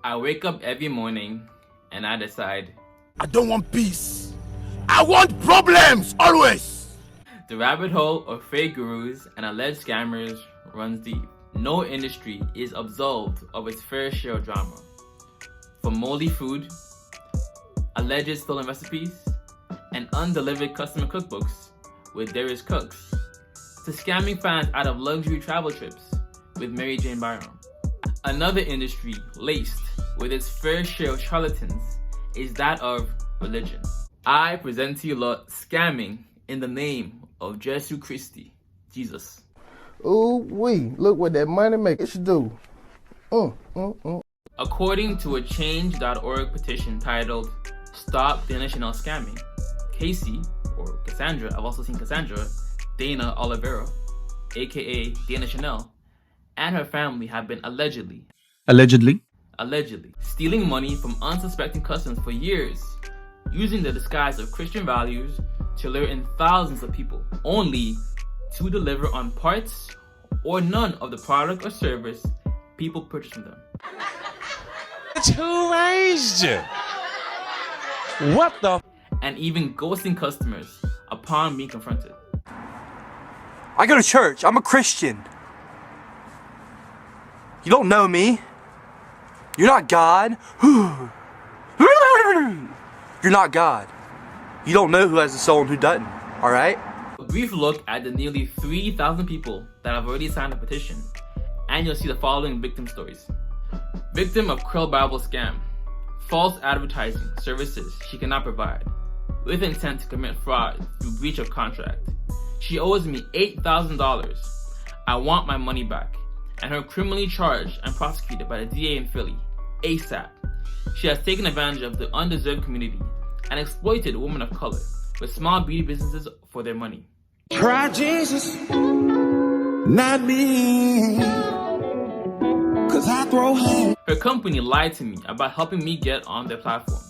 I wake up every morning and I decide, I don't want peace. I want problems always. the rabbit hole of fake gurus and alleged scammers runs deep. No industry is absolved of its fair share of drama. From moldy food, alleged stolen recipes, and undelivered customer cookbooks with Darius cooks, to scamming fans out of luxury travel trips with Mary Jane Byron. Another industry laced with its fair share of charlatans is that of religion. I present to you lot scamming in the name of Jesu Christi, Jesus. Ooh wee, look what that money maker should do. According to a change.org petition titled Stop Dana Chanel Scamming, Casey, or Cassandra, I've also seen Cassandra, Dana Olivera, aka Dana Chanel, and her family have been allegedly stealing money from unsuspecting customers for years, using the disguise of Christian values to lure in thousands of people, only to deliver on parts or none of the product or service people purchase from them. Who raised you? What the? And even ghosting customers upon being confronted. I go to church. I'm a Christian. You don't know me. You're not God. You're not God. You don't know who has a soul and who doesn't. All right? A brief look at the nearly 3,000 people that have already signed a petition, and you'll see the following victim stories. Victim of CurlBible scam. False advertising services she cannot provide, with intent to commit fraud through breach of contract. She owes me $8,000. I want my money back, and her criminally charged and prosecuted by the DA in Philly, ASAP. She has taken advantage of the undeserved community and exploited women of color with small beauty businesses for their money. Try Jesus, not me. Cause I throw hands. Her company lied to me about helping me get on their platform,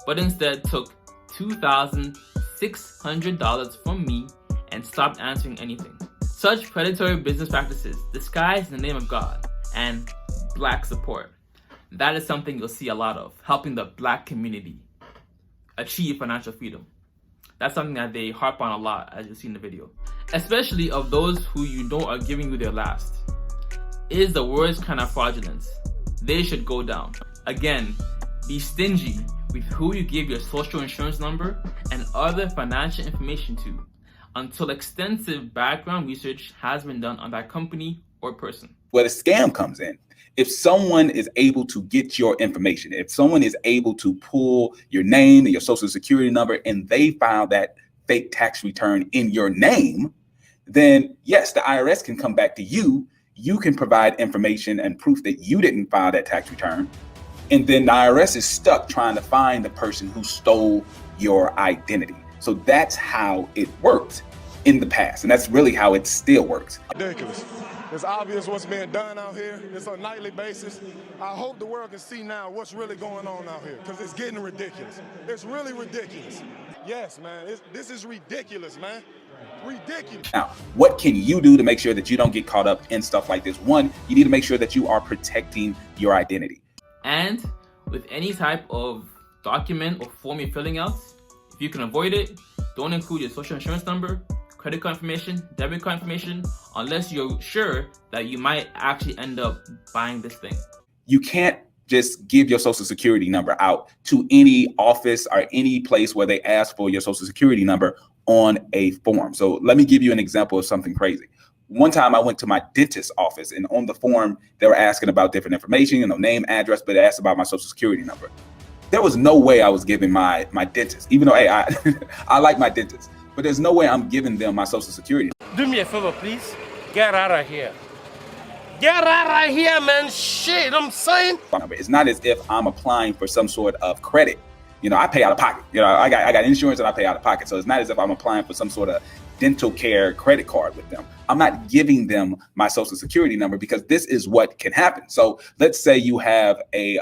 but instead took $2,600 from me and stopped answering anything. Such predatory business practices disguised in the name of God and Black support. That is something you'll see a lot of, helping the Black community achieve financial freedom. That's something that they harp on a lot, as you'll see in the video. Especially of those who you know are giving you their last. It is the worst kind of fraudulence. They should go down. Again, be stingy with who you give your social insurance number and other financial information to until extensive background research has been done on that company or person. Where the scam comes in, if someone is able to get your information, if someone is able to pull your name and your social security number and they file that fake tax return in your name, then yes, the IRS can come back to you. You can provide information and proof that you didn't file that tax return. And then the IRS is stuck trying to find the person who stole your identity. So that's how it worked in the past. And that's really how it still works. Ridiculous. It's obvious what's being done out here. It's on a nightly basis. I hope the world can see now what's really going on out here, because it's getting ridiculous. It's really ridiculous. Yes, man. This is ridiculous, man. Ridiculous. Now, what can you do to make sure that you don't get caught up in stuff like this? One, you need to make sure that you are protecting your identity. And with any type of document or form you're filling out, if you can avoid it, don't include your social insurance number, credit card information, debit card information, unless you're sure that you might actually end up buying this thing. You can't just give your social security number out to any office or any place where they ask for your social security number on a form. So let me give you an example of something crazy. One time I went to my dentist's office, and on the form, they were asking about different information, name, address, but they asked about my social security number. There was no way I was giving my dentist, even though, hey, I like my dentist, but there's no way I'm giving them my social security. Do me a favor, please. Get out of here. Get out of here, man. Shit, I'm saying. It's not as if I'm applying for some sort of credit. I pay out of pocket. I got insurance and I pay out of pocket. So it's not as if I'm applying for some sort of dental care credit card with them. I'm not giving them my social security number because this is what can happen. So let's say you have a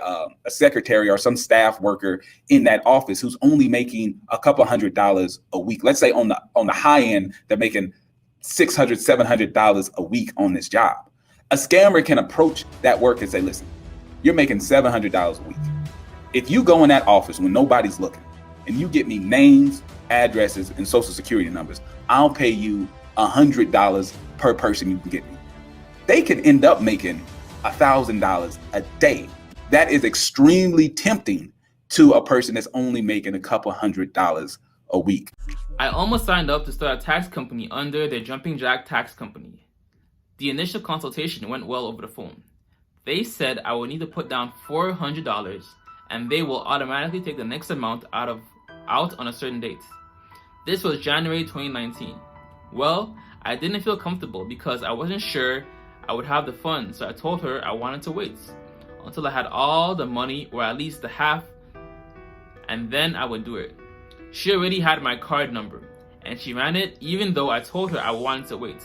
secretary or some staff worker in that office who's only making a couple $100 a week. Let's say on the high end, they're making $600, $700 a week on this job. A scammer can approach that work and say, listen, you're making $700 a week. If you go in that office when nobody's looking and you get me names, addresses, and social security numbers, I'll pay you $100 per person you can get me. They could end up making $1,000 a day. That is extremely tempting to a person that's only making a couple $100 a week. I almost signed up to start a tax company under their Jumping Jack Tax Company. The initial consultation went well over the phone. They said I would need to put down $400 and they will automatically take the next amount out on a certain date. This was January 2019. Well, I didn't feel comfortable because I wasn't sure I would have the funds, so I told her I wanted to wait until I had all the money, or at least the half, and then I would do it. She already had my card number, and she ran it even though I told her I wanted to wait.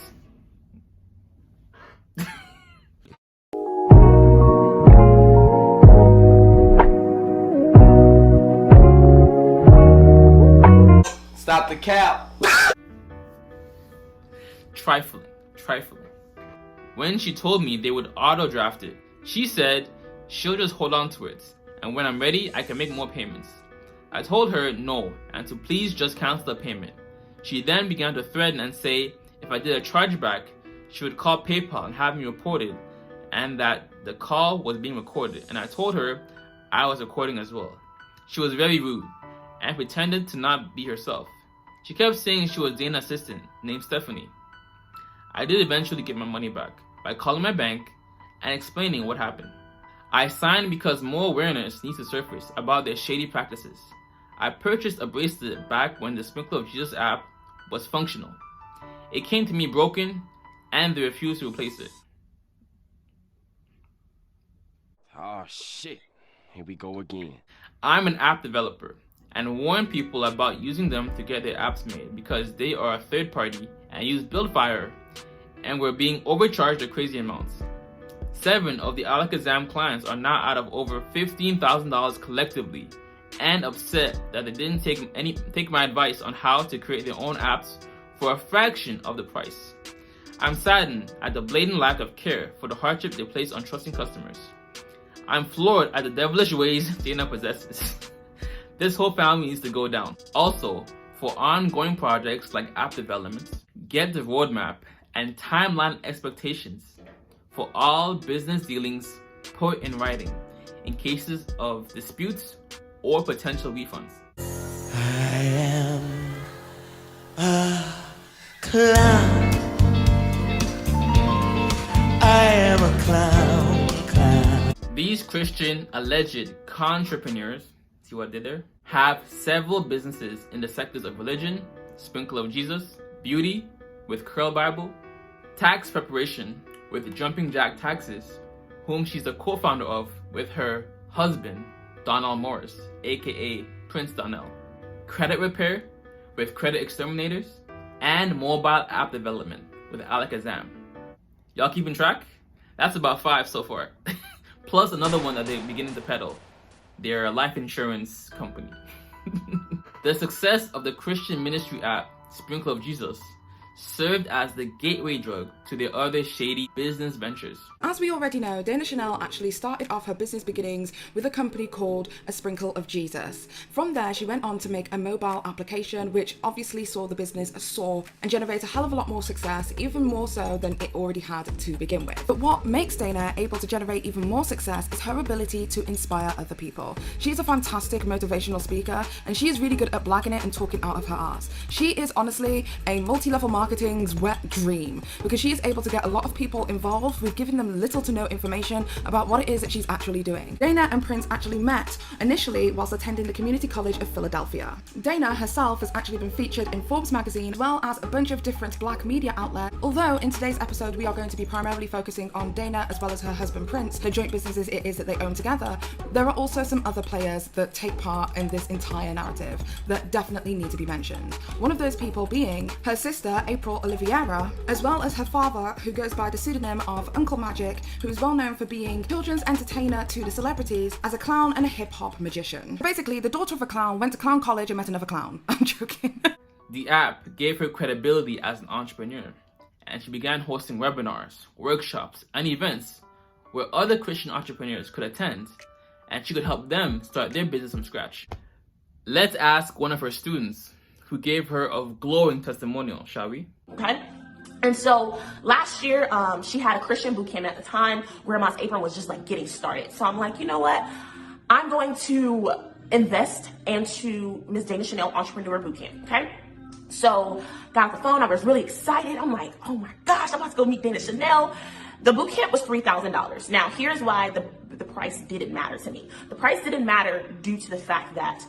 Stop the cap. Trifling. When she told me they would auto draft it, she said she'll just hold on to it, and when I'm ready, I can make more payments. I told her no, and to please just cancel the payment. She then began to threaten and say if I did a chargeback, she would call PayPal and have me reported, and that the call was being recorded, and I told her I was recording as well. She was very rude and pretended to not be herself. She kept saying she was Dana's assistant named Stephanie. I did eventually get my money back by calling my bank and explaining what happened. I signed because more awareness needs to surface about their shady practices. I purchased a bracelet back when the Sprinkle of Jesus app was functional. It came to me broken and they refused to replace it. Oh shit, here we go again. I'm an app developer and warn people about using them to get their apps made because they are a third party and use Buildfire, and we're being overcharged at crazy amounts. 7 of the Alakazam clients are now out of over $15,000 collectively and upset that they didn't take my advice on how to create their own apps for a fraction of the price. I'm saddened at the blatant lack of care for the hardship they place on trusting customers. I'm floored at the devilish ways Dana possesses. This whole family needs to go down. Also, for ongoing projects like app development, get the roadmap and timeline expectations for all business dealings put in writing in cases of disputes or potential refunds. I am a clown. I am a clown. These Christian alleged CONtrepreneurs, see what I did there, have several businesses in the sectors of religion, Sprinkle of Jesus, beauty with CurlBible, tax preparation with Jumping Jack Taxes, whom she's a co-founder of with her husband, Donnell Morris, aka Prince Donnell, credit repair with Credit Exterminators, and mobile app development with Alakazam. Y'all keeping track? That's about 5 so far. Plus another one that they're beginning to peddle. They're a life insurance company. The success of the Christian ministry app, Sprinkle of Jesus, served as the gateway drug to their other shady business ventures. As we already know, Dana Chanel actually started off her business beginnings with a company called A Sprinkle of Jesus. From there, she went on to make a mobile application, which obviously saw the business soar and generate a hell of a lot more success, even more so than it already had to begin with. But what makes Dana able to generate even more success is her ability to inspire other people. She's a fantastic motivational speaker, and she is really good at blagging it and talking out of her ass. She is honestly a multi-level marketing's wet dream, because she is able to get a lot of people involved with giving them little to no information about what it is that she's actually doing. Dana and Prince actually met initially whilst attending the Community College of Philadelphia. Dana herself has actually been featured in Forbes magazine as well as a bunch of different black media outlets, although in today's episode we are going to be primarily focusing on Dana as well as her husband Prince, the joint businesses it is that they own together. There are also some other players that take part in this entire narrative that definitely need to be mentioned. One of those people being her sister April Olivera, as well as her father, who goes by the pseudonym of Uncle Magic, who is well known for being children's entertainer to the celebrities as a clown and a hip-hop magician. Basically, the daughter of a clown went to clown college and met another clown. I'm joking. The app gave her credibility as an entrepreneur, and she began hosting webinars, workshops, and events where other Christian entrepreneurs could attend, and she could help them start their business from scratch. Let's ask one of her students who gave her a glowing testimonial, shall we? Okay. And so last year, she had a Christian bootcamp at the time where my apron was just like getting started. So I'm like, you know what? I'm going to invest into Miss Dana Chanel Entrepreneur Bootcamp. Okay. So got off the phone. I was really excited. I'm like, oh my gosh, I'm about to go meet Dana Chanel. The bootcamp was $3,000. Now here's why the price didn't matter to me. The price didn't matter due to the fact that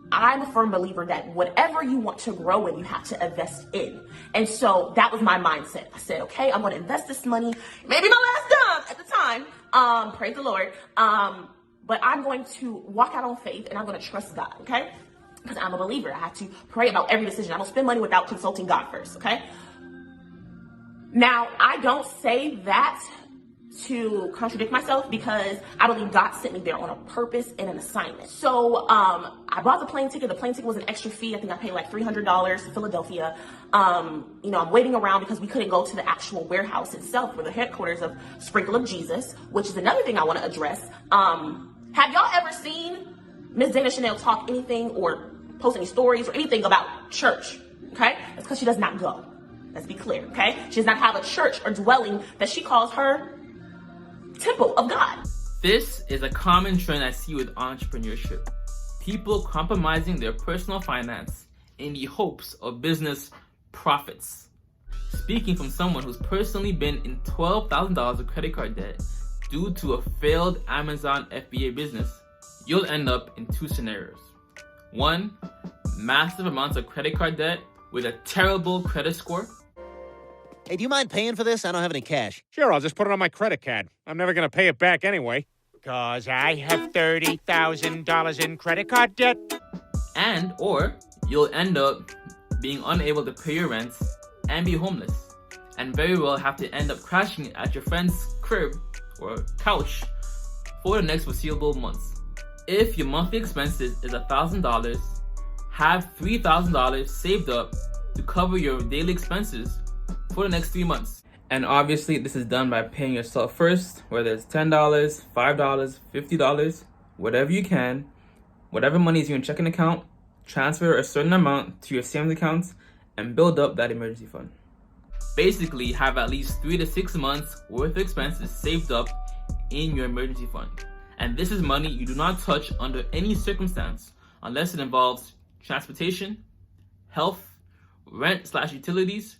I'm a firm believer that whatever you want to grow in, you have to invest in. And so that was my mindset. I said, okay, I'm going to invest this money, maybe my last dime at the time. Praise the Lord. But I'm going to walk out on faith and I'm going to trust God. Okay. Because I'm a believer. I have to pray about every decision. I don't spend money without consulting God first. Okay. Now I don't say that to contradict myself because I believe God sent me there on a purpose and an assignment. So I bought the plane ticket. The plane ticket was an extra fee. I think I paid like $300 to Philadelphia. You know, I'm waiting around because we couldn't go to the actual warehouse itself where the headquarters of Sprinkle of Jesus, which is another thing I want to address. Have y'all ever seen Miss Dana Chanel talk anything or post any stories or anything about church? Okay, that's because she does not go. Let's be clear. Okay, she does not have a church or dwelling that she calls her temple of God. This is a common trend I see with entrepreneurship. People compromising their personal finance in the hopes of business profits. Speaking from someone who's personally been in $12,000 of credit card debt due to a failed Amazon FBA business, you'll end up in two scenarios. One, massive amounts of credit card debt with a terrible credit score. Hey, do you mind paying for this? I don't have any cash. Sure, I'll just put it on my credit card. I'm never going to pay it back anyway. 'Cause I have $30,000 in credit card debt. And, or, you'll end up being unable to pay your rent and be homeless. And very well have to end up crashing at your friend's crib or couch for the next foreseeable months. If your monthly expenses is $1,000, have $3,000 saved up to cover your daily expenses for the next 3 months. And obviously this is done by paying yourself first, whether it's $10, $5, $50, whatever you can, whatever money is in your checking account, transfer a certain amount to your savings accounts and build up that emergency fund. Basically have at least 3 to 6 months worth of expenses saved up in your emergency fund. And this is money you do not touch under any circumstance unless it involves transportation, health, rent/utilities,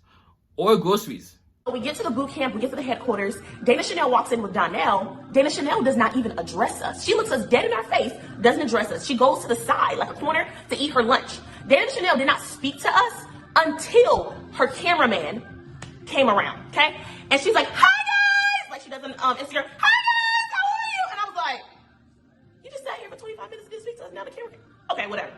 or groceries. We get to the boot camp, we get to the headquarters. Dana Chanel walks in with Donnell. Dana Chanel does not even address us. She looks us dead in our face, doesn't address us. She goes to the side, like a corner, to eat her lunch. Dana Chanel did not speak to us until her cameraman came around, okay? And she's like, hi guys! Like she does on Instagram, hi guys, how are you? And I was like, you just sat here for 25 minutes to get to speak to us, now the camera. Okay, whatever.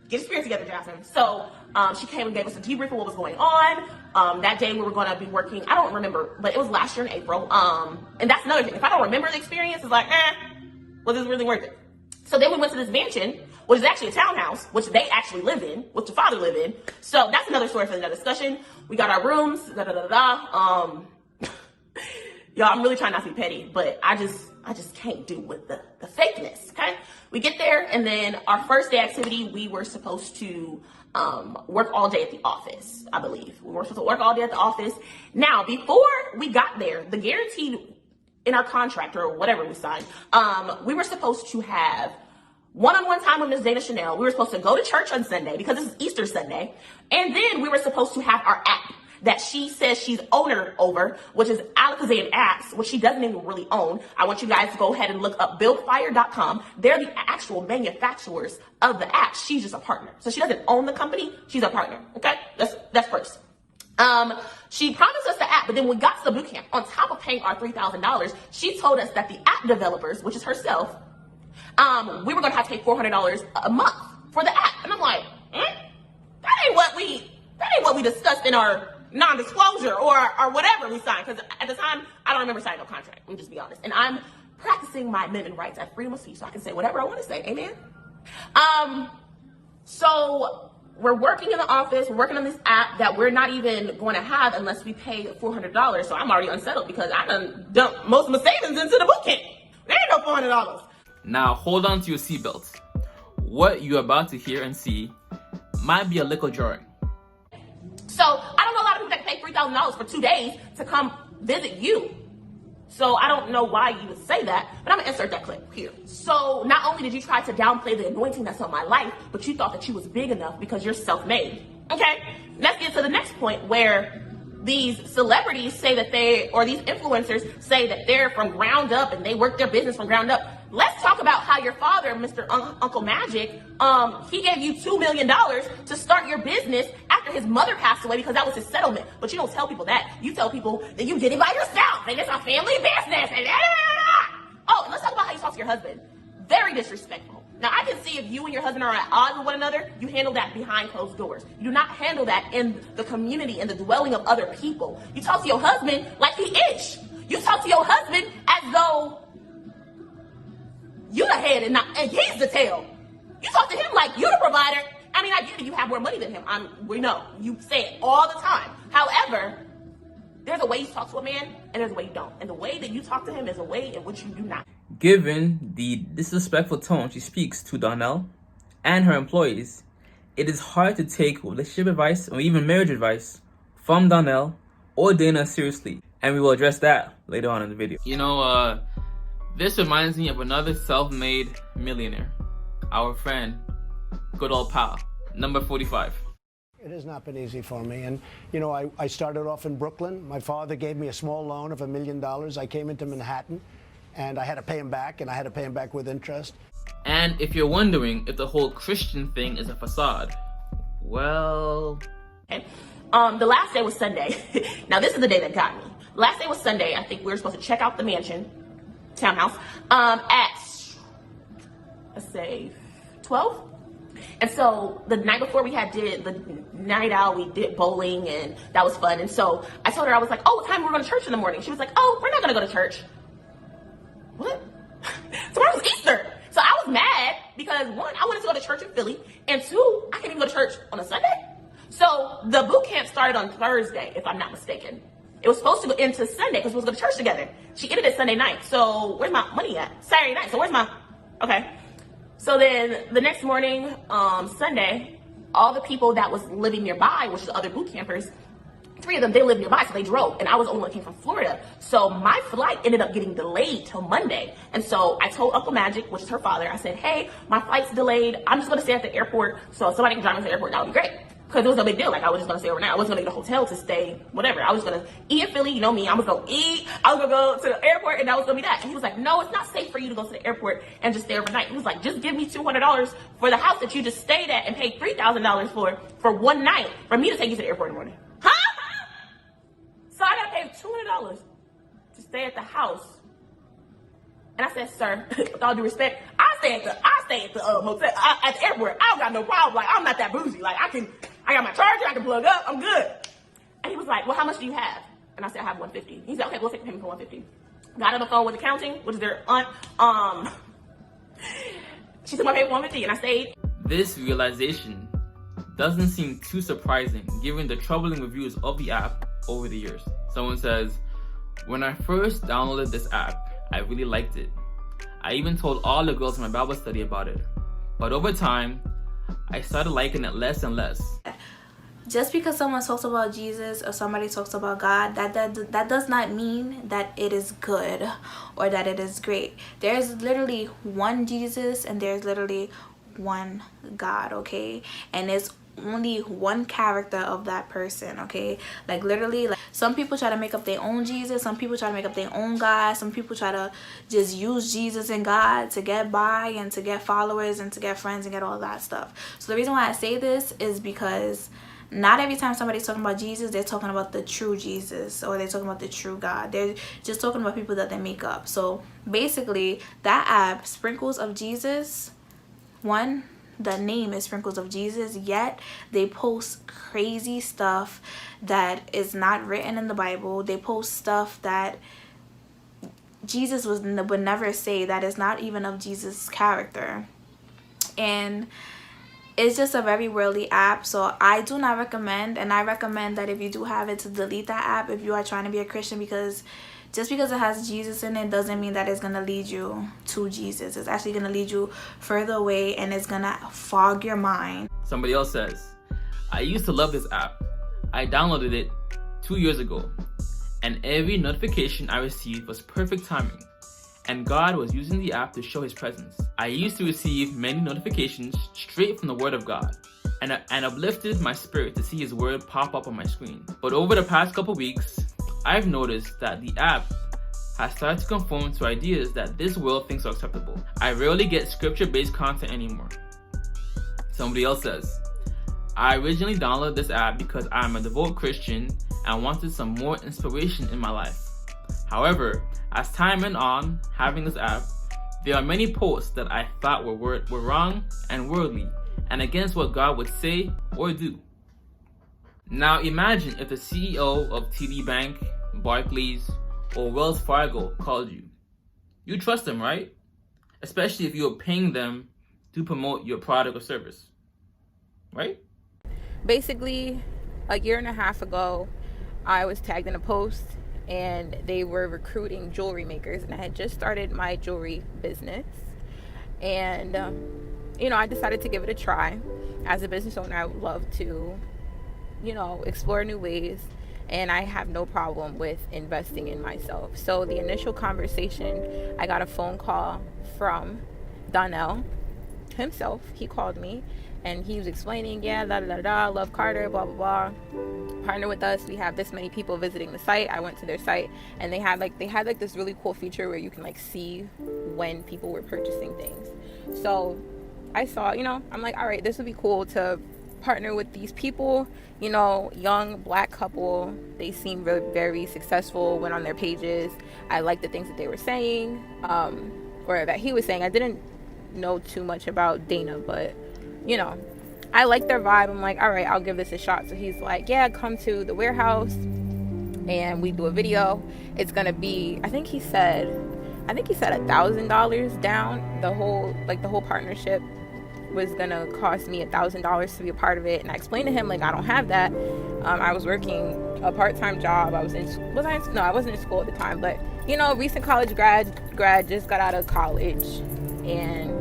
Get your spirit together, Jasmine. So she came and gave us a debrief of what was going on. That day we were going to be working, I don't remember, but it was last year in April. And that's another thing. If I don't remember the experience, it's like, was this really worth it? So then we went to this mansion, which is actually a townhouse, which they actually live in, which the father lived in. So that's another story for another discussion. We got our rooms, y'all, I'm really trying not to be petty, but I just can't do with the fakeness, okay? We get there, and then our first day activity, we were supposed to work all day at the office, I believe. We were supposed to work all day at the office. Now, before we got there, the guaranteed in our contract or whatever we signed, we were supposed to have one-on-one time with Miss Dana Chanel. We were supposed to go to church on Sunday because this is Easter Sunday. And then we were supposed to have our app that she says she's owner over, which is Alakazam apps, which she doesn't even really own. I want you guys to go ahead and look up buildfire.com. They're the actual manufacturers of the app. She's just a partner. So she doesn't own the company. She's a partner. Okay. That's first. She promised us the app, but then when we got to the bootcamp, on top of paying our $3,000, she told us that the app developers, which is herself, we were going to have to pay $400 a month for the app. And I'm like, that ain't what we discussed in our non-disclosure or whatever we signed, because at the time I don't remember signing no contract. Let me just be honest. And I'm practicing my amendment rights at freedom of speech, so I can say whatever I want to say. Amen. So we're working in the office, we're working on this app that we're not even going to have unless we pay $400. So I'm already unsettled because I done dumped most of my savings into the bootcamp. There ain't no $400. Now hold on to your seatbelts. What you're about to hear and see might be a little jarring. So I don't know a lot of people that pay $3,000 for 2 days to come visit you. So I don't know why you would say that, but I'm gonna insert that clip here. So not only did you try to downplay the anointing that's on my life, but you thought that you was big enough because you're self-made. Okay, let's get to the next point where these celebrities say that these influencers say that they're from ground up and they work their business from ground up. Let's talk about how your father, Mr. Uncle Magic, he gave you $2 million to start your business after his mother passed away because that was his settlement. But you don't tell people that. You tell people that you did it by yourself and it's a family business. And oh, and let's talk about how you talk to your husband. Very disrespectful. Now, I can see if you and your husband are at odds with one another, you handle that behind closed doors. You do not handle that in the community, in the dwelling of other people. You talk to your husband like he is. You talk to your husband as though you the head and he's the tail. You talk to him like you the provider. I mean, I get it. You have more money than him. We know. You say it all the time. However, there's a way you talk to a man and there's a way you don't. And the way that you talk to him is a way in which you do not. Given the disrespectful tone she speaks to Donnell and her employees, it is hard to take relationship advice or even marriage advice from Donnell or Dana seriously. And we will address that later on in the video. You know, this reminds me of another self-made millionaire. Our friend, good old pal, number 45. It has not been easy for me. And, you know, I started off in Brooklyn. My father gave me a small loan of $1 million. I came into Manhattan and I had to pay him back, and I had to pay him back with interest. And if you're wondering if the whole Christian thing is a facade, well... Okay. The last day was Sunday. Now, this is the day that got me. Last day was Sunday. I think we were supposed to check out the mansion, townhouse, at, let's say, 12. And so the night before we did the night out, we did bowling and that was fun. And so I told her, I was like, oh, what time we're going to church in the morning? She was like, oh, we're not going to go to church. What? Tomorrow's Easter. So I was mad because one, I wanted to go to church in Philly, and two, I can't even go to church on a Sunday. So the boot camp started on Thursday, if I'm not mistaken. It was supposed to go into Sunday because we was going to church together. She ended it Sunday night. So where's my money at? Saturday night. So where's my, okay. So then the next morning, Sunday, all the people that was living nearby, which is the other boot campers, 3 of them, they lived nearby, so they drove. And I was the only one that came from Florida. So my flight ended up getting delayed till Monday. And so I told Uncle Magic, which is her father, I said, hey, my flight's delayed. I'm just going to stay at the airport. So if somebody can drive me to the airport, that would be great. Because it was no big deal. Like, I was just going to stay overnight. I wasn't going to get a hotel to stay, whatever. I was going to eat in Philly. You know me. I was going to eat. I was going to go to the airport, and that was going to be that. And he was like, no, it's not safe for you to go to the airport and just stay overnight. He was like, just give me $200 for the house that you just stayed at and paid $3,000 for one night for me to take you to the airport in the morning. Huh? So I got to pay $200 to stay at the house. And I said, sir, with all due respect, I stay at the hotel, at the airport. I don't got no problem. Like, I'm not that bougie. Like, I got my charger, I can plug up, I'm good. And he was like, well, how much do you have? And I said, I have $150. He said, okay, we'll take the payment for $150. Got on the phone with accounting, which is their aunt. She took my payment for $150, and I stayed. This realization doesn't seem too surprising given the troubling reviews of the app over the years. Someone says, when I first downloaded this app, I really liked it. I even told all the girls in my Bible study about it. But over time, I started liking it less and less. Just because someone talks about Jesus or somebody talks about God, that does not mean that it is good or that it is great. There's literally one Jesus and there's literally one God, okay? And it's only one character of that person, okay? Like, literally, like, some people try to make up their own Jesus, some people try to make up their own God, some people try to just use Jesus and God to get by and to get followers and to get friends and get all that stuff. So the reason why I say this is because not every time somebody's talking about Jesus, they're talking about the true Jesus or they're talking about the true God. They're just talking about people that they make up. So basically, that app, Sprinkles of Jesus, one, the name is Sprinkles of Jesus, yet they post crazy stuff that is not written in the Bible. They post stuff that Jesus would never say, that is not even of Jesus' character. And it's just a very worldly app, so I do not recommend, and I recommend that if you do have it, to delete that app if you are trying to be a Christian, because just because it has Jesus in it doesn't mean that it's going to lead you to Jesus. It's actually going to lead you further away, and it's going to fog your mind. Somebody else says, I used to love this app. I downloaded it 2 years ago, and every notification I received was perfect timing, and God was using the app to show his presence. I used to receive many notifications straight from the Word of God, and uplifted my spirit to see his word pop up on my screen. But over the past couple weeks, I've noticed that the app has started to conform to ideas that this world thinks are acceptable. I rarely get scripture-based content anymore. Somebody else says, I originally downloaded this app because I'm a devout Christian and wanted some more inspiration in my life. However, as time went on having this app, there are many posts that I thought were wrong and worldly and against what God would say or do. Now imagine if the CEO of TD Bank, Barclays, or Wells Fargo called you. You trust them, right? Especially if you're paying them to promote your product or service, right? Basically, a year and a half ago, I was tagged in a post and they were recruiting jewelry makers, and I had just started my jewelry business. And, I decided to give it a try. As a business owner, I would love to, explore new ways, and I have no problem with investing in myself. So the initial conversation, I got a phone call from Donnell himself. He called me and he was explaining, love Carter, blah, blah, blah. Partner with us. We have this many people visiting the site. I went to their site and they had this really cool feature where you can see when people were purchasing things. So I saw, I'm like, all right, this would be cool to partner with these people, young black couple. They seem very, very successful. Went on their pages. I liked the things that they were saying, or that he was saying. I didn't know too much about Dana, but I like their vibe. I'm like, all right, I'll give this a shot. So he's like, yeah, come to the warehouse and we do a video. It's gonna be, I think he said $1,000 down. The whole partnership was gonna cost me $1,000 to be a part of it. And I explained to him, I don't have that. I was working a part-time job. I wasn't in school at the time, but recent college grad, just got out of college, and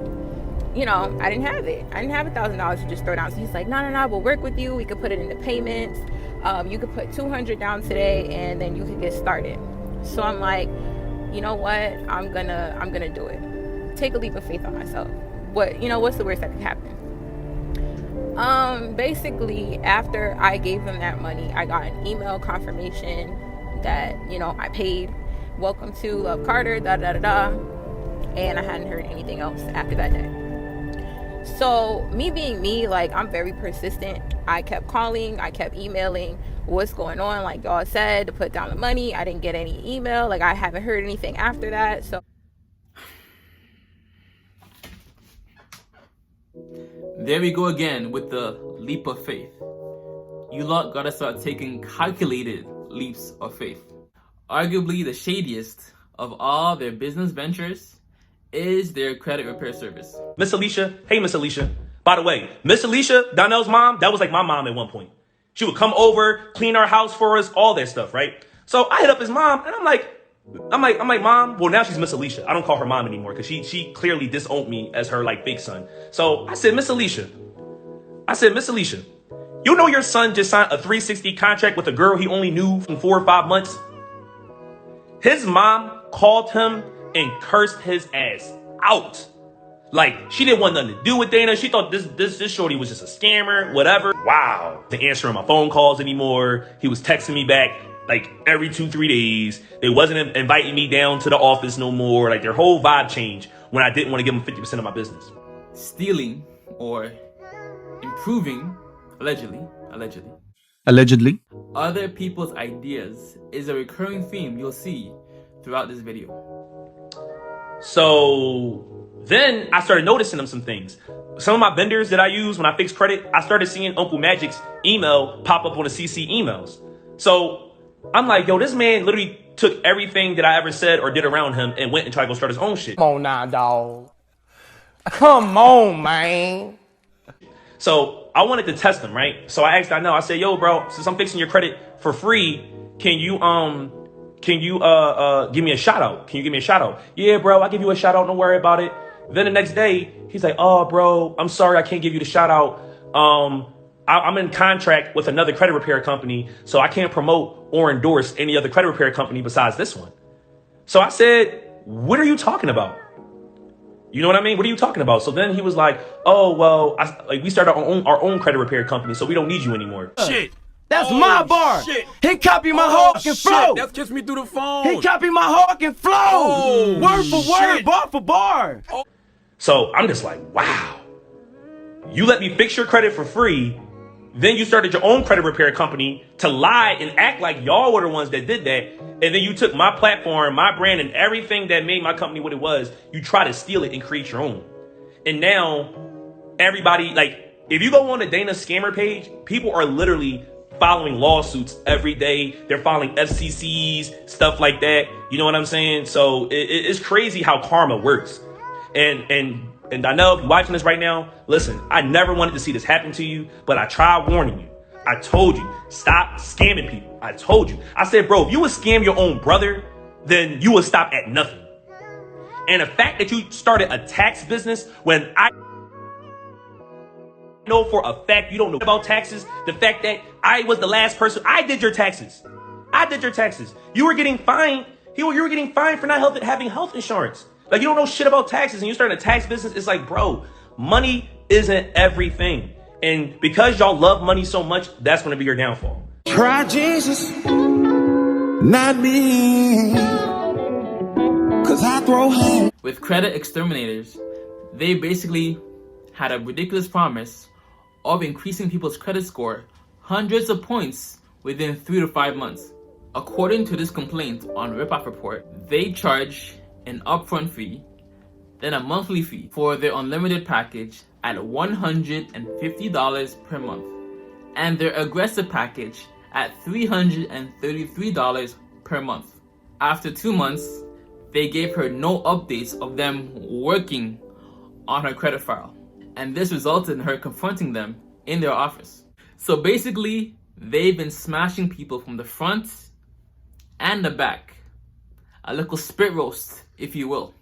I didn't have it. I didn't have $1,000 to just throw down. So he's like, no, we'll work with you. We could put it into payments. You could put $200 down today, and then you could get started. So I'm like, you know what? I'm gonna do it. Take a leap of faith on myself. What's the worst that could happen? Basically, after I gave them that money, I got an email confirmation that, I paid. Welcome to Love Carter, da da da da. And I hadn't heard anything else after that day. So me being me, I'm very persistent. I kept calling, I kept emailing, what's going on? Like y'all said, to put down the money. I didn't get any email. I haven't heard anything after that. So there we go again with the leap of faith. You lot gotta start taking calculated leaps of faith. Arguably the shadiest of all their business ventures is their credit repair service. Miss Alicia, hey Miss Alicia. By the way, Miss Alicia, Donnell's mom, that was like my mom at one point. She would come over, clean our house for us, all that stuff, right? So I hit up his mom and I'm like, Mom, well now she's Miss Alicia. I don't call her mom anymore because she clearly disowned me as her big son. So I said, Miss Alicia, you know your son just signed a 360 contract with a girl he only knew from 4 or 5 months? His mom called him and cursed his ass out. She didn't want nothing to do with Dana. She thought this shorty was just a scammer, whatever. Wow. He wasn't answering my phone calls anymore. He was texting me back every 2-3 days. They wasn't inviting me down to the office no more. Their whole vibe changed when I didn't want to give them 50% of my business. Stealing or improving, allegedly, other people's ideas is a recurring theme you'll see throughout this video. So then I started noticing some things. Some of my vendors that I use when I fix credit, I started seeing Uncle Magic's email pop up on the CC emails. So I'm like, yo, this man literally took everything that I ever said or did around him and went and tried to go start his own shit. Come on now, dog. Come on, man. So I wanted to test him, right? So I asked Donnell, I said, yo, bro, since I'm fixing your credit for free, can you give me a shout out? Can you give me a shout out? Yeah, bro, I'll give you a shout out. Don't worry about it. Then the next day, he's like, oh, bro, I'm sorry, I can't give you the shout out. I'm in contract with another credit repair company, so I can't promote or endorse any other credit repair company besides this one. So I said, what are you talking about? You know what I mean? What are you talking about? So then he was like, oh, well, we started our own credit repair company, so we don't need you anymore. Shit. That's my bar. Shit. He copied my fucking flow. That's kissed me through the phone. He copied my fucking flow. Word for word, bar for bar. So I'm just like, wow. You let me fix your credit for free. Then you started your own credit repair company to lie and act like y'all were the ones that did that. And then you took my platform, my brand, and everything that made my company what it was. You try to steal it and create your own. And now everybody, like, if you go on the Dana scammer page, people are literally following lawsuits every day. They're filing FCCs, stuff like that. You know what I'm saying? So it's crazy how karma works. And Donnell, if you're watching this right now, listen, I never wanted to see this happen to you, but I tried warning you. I told you, stop scamming people. I told you. I said, bro, if you would scam your own brother, then you would stop at nothing. And the fact that you started a tax business when I know for a fact you don't know about taxes, the fact that I was the last person, I did your taxes. I did your taxes. You were getting fined. You were getting fined for not having health insurance. Like, you don't know shit about taxes and you're starting a tax business. It's like, bro, money isn't everything. And because y'all love money so much, that's going to be your downfall. Try Jesus, not me. Cause I throw hands. With credit exterminators, they basically had a ridiculous promise of increasing people's credit score hundreds of points within 3 to 5 months. According to this complaint on Ripoff Report, they charge an upfront fee, then a monthly fee for their unlimited package at $150 per month, and their aggressive package at $333 per month. After 2 months, they gave her no updates of them working on her credit file, and this resulted in her confronting them in their office. So basically, they've been smashing people from the front and the back. A little spit roast, if you will.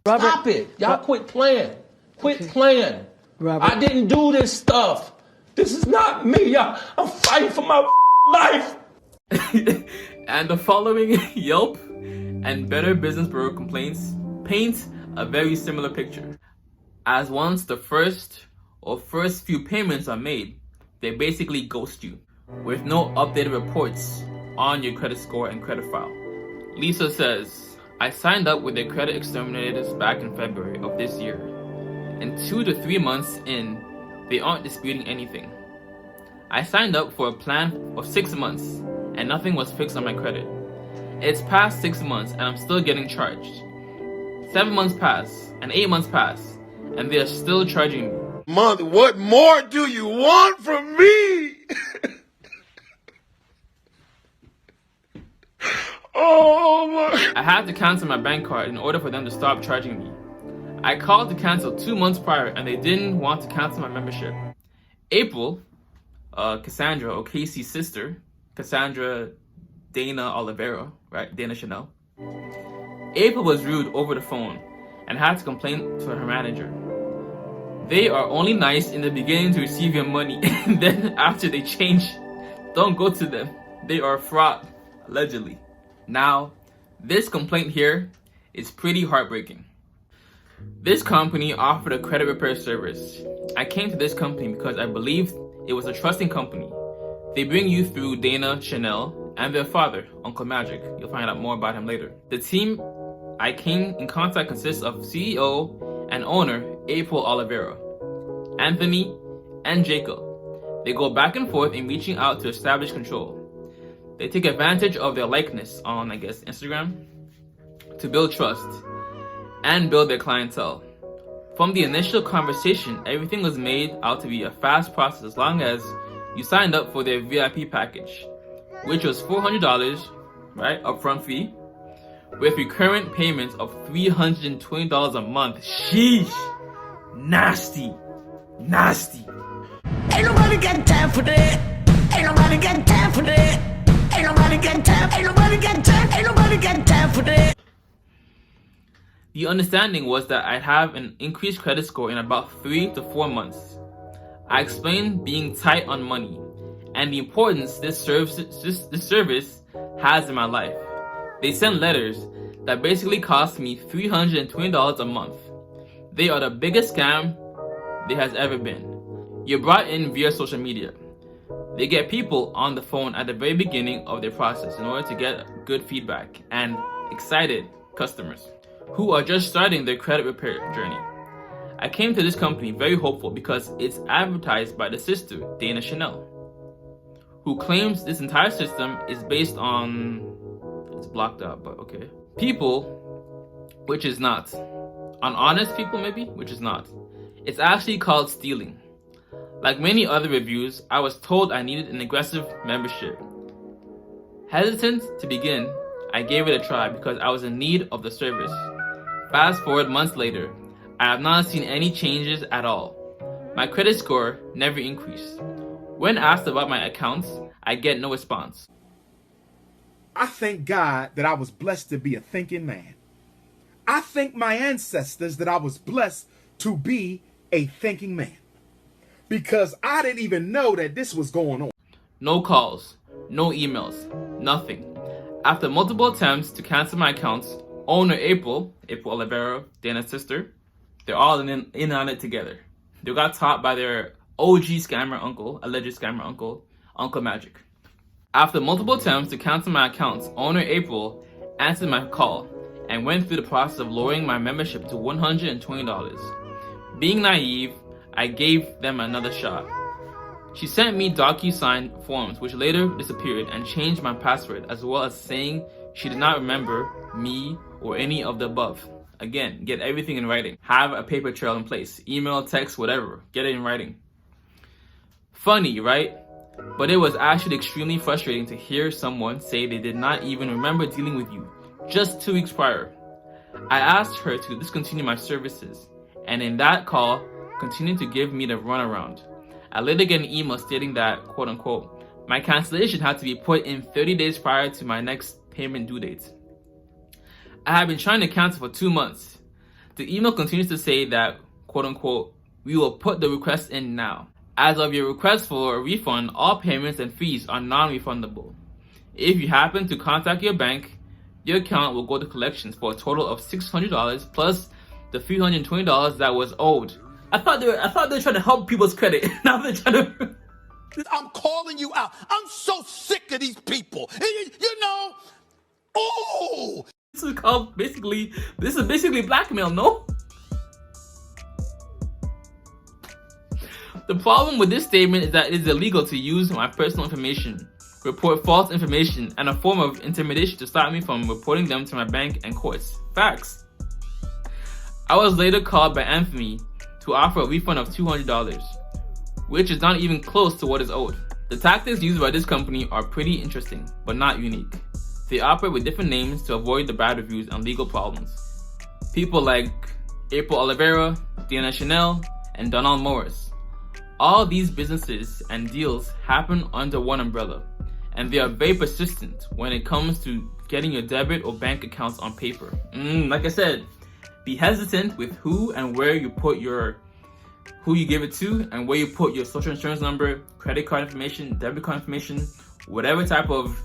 Robert, stop it. Y'all quit playing. Quit playing. Robert. I didn't do this stuff. This is not me. I'm fighting for my life. And the following Yelp and Better Business Bureau complaints paint a very similar picture. As once the first few payments are made, they basically ghost you with no updated reports on your credit score and credit file. Lisa says, I signed up with the credit exterminators back in February of this year. And 2 to 3 months in, they aren't disputing anything. I signed up for a plan of 6 months and nothing was fixed on my credit. It's past 6 months and I'm still getting charged. 7 months pass and 8 months pass and they are still charging me. Mother, what more do you want from me? Oh my. I had to cancel my bank card in order for them to stop charging me. I called to cancel 2 months prior and they didn't want to cancel my membership. April, Cassandra, or Casey's sister, Cassandra Dana Olivera, right? Dana Chanel. April was rude over the phone and had to complain to her manager. They are only nice in the beginning to receive your money, and then after they change, don't go to them. They are fraud, allegedly. Now, this complaint here is pretty heartbreaking. This company offered a credit repair service. I came to this company because I believed it was a trusting company. They bring you through Dana Chanel and their father, Uncle Magic. You'll find out more about him later. The team I came in contact consists of CEO and owner April Olivera, Anthony, and Jacob. They go back and forth in reaching out to establish control. They take advantage of their likeness on, Instagram to build trust and build their clientele. From the initial conversation, everything was made out to be a fast process as long as you signed up for their VIP package, which was $400, right, upfront fee, with recurrent payments of $320 a month. Sheesh. Nasty. Nasty. Ain't nobody got time for that. Ain't nobody got time for that. Ain't nobody got time. Ain't nobody got time. Ain't nobody got time for that. The understanding was that I'd have an increased credit score in about 3 to 4 months. I explained being tight on money and the importance this service has in my life. They sent letters that basically cost me $320 a month. They are the biggest scam there has ever been. You're brought in via social media. They get people on the phone at the very beginning of their process in order to get good feedback and excited customers who are just starting their credit repair journey. I came to this company very hopeful because it's advertised by the sister, Dana Chanel, who claims this entire system is based on, it's blocked out, but okay, people, which is not. On honest people maybe, which is not. It's actually called stealing. Like many other reviews, I was told I needed an aggressive membership. Hesitant to begin, I gave it a try because I was in need of the service. Fast forward months later, I have not seen any changes at all. My credit score never increased. When asked about my accounts, I get no response. I thank God that I was blessed to be a thinking man. I thank my ancestors that I was blessed to be a thinking man. Because I didn't even know that this was going on. No calls, no emails, nothing. After multiple attempts to cancel my accounts, owner April Olivera, Dana's sister, they're all in on it together. They got taught by their OG scammer uncle, alleged scammer uncle, Uncle Magic. After multiple attempts to cancel my accounts, owner April answered my call and went through the process of lowering my membership to $120. Being naive, I gave them another shot. She sent me DocuSign forms which later disappeared and changed my password, as well as saying she did not remember me or any of the above. Again, get everything in writing. Have a paper trail in place. Email, text, whatever. Get it in writing. Funny, right? But it was actually extremely frustrating to hear someone say they did not even remember dealing with you just 2 weeks prior. I asked her to discontinue my services, and in that call, continued to give me the runaround. I later get an email stating that, quote unquote, my cancellation had to be put in 30 days prior to my next payment due date. I have been trying to cancel for 2 months. The email continues to say that, quote unquote, we will put the request in now. As of your request for a refund, all payments and fees are non-refundable. If you happen to contact your bank, your account will go to collections for a total of $600 plus the $320 that was owed. I thought they were trying to help people's credit. Now they're trying to. I'm calling you out. I'm so sick of these people. You know, oh. This is called basically blackmail, no? The problem with this statement is that it is illegal to use my personal information, report false information, and a form of intimidation to stop me from reporting them to my bank and courts. Facts. I was later called by Anthony to offer a refund of $200, which is not even close to what is owed. The tactics used by this company are pretty interesting, but not unique. They operate with different names to avoid the bad reviews and legal problems. People like April Olivera, Dana Chanel, and Donnell Morris. All these businesses and deals happen under one umbrella, and they are very persistent when it comes to getting your debit or bank accounts on paper. Like I said, be hesitant with who and where you put who you give it to, and where you put your social insurance number, credit card information, debit card information, whatever type of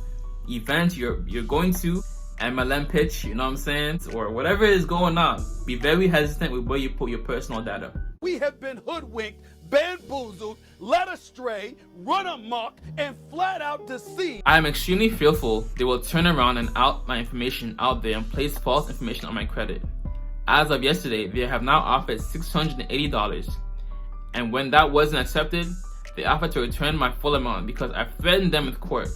event you're going to, MLM pitch, you know what I'm saying, or whatever is going on. Be very hesitant with where you put your personal data. We have been hoodwinked, bamboozled, led astray, run amok, and flat out deceived. I am extremely fearful they will turn around and out my information out there and place false information on my credit. As of yesterday, they have now offered $680, and when that wasn't accepted, they offered to return my full amount because I threatened them with court.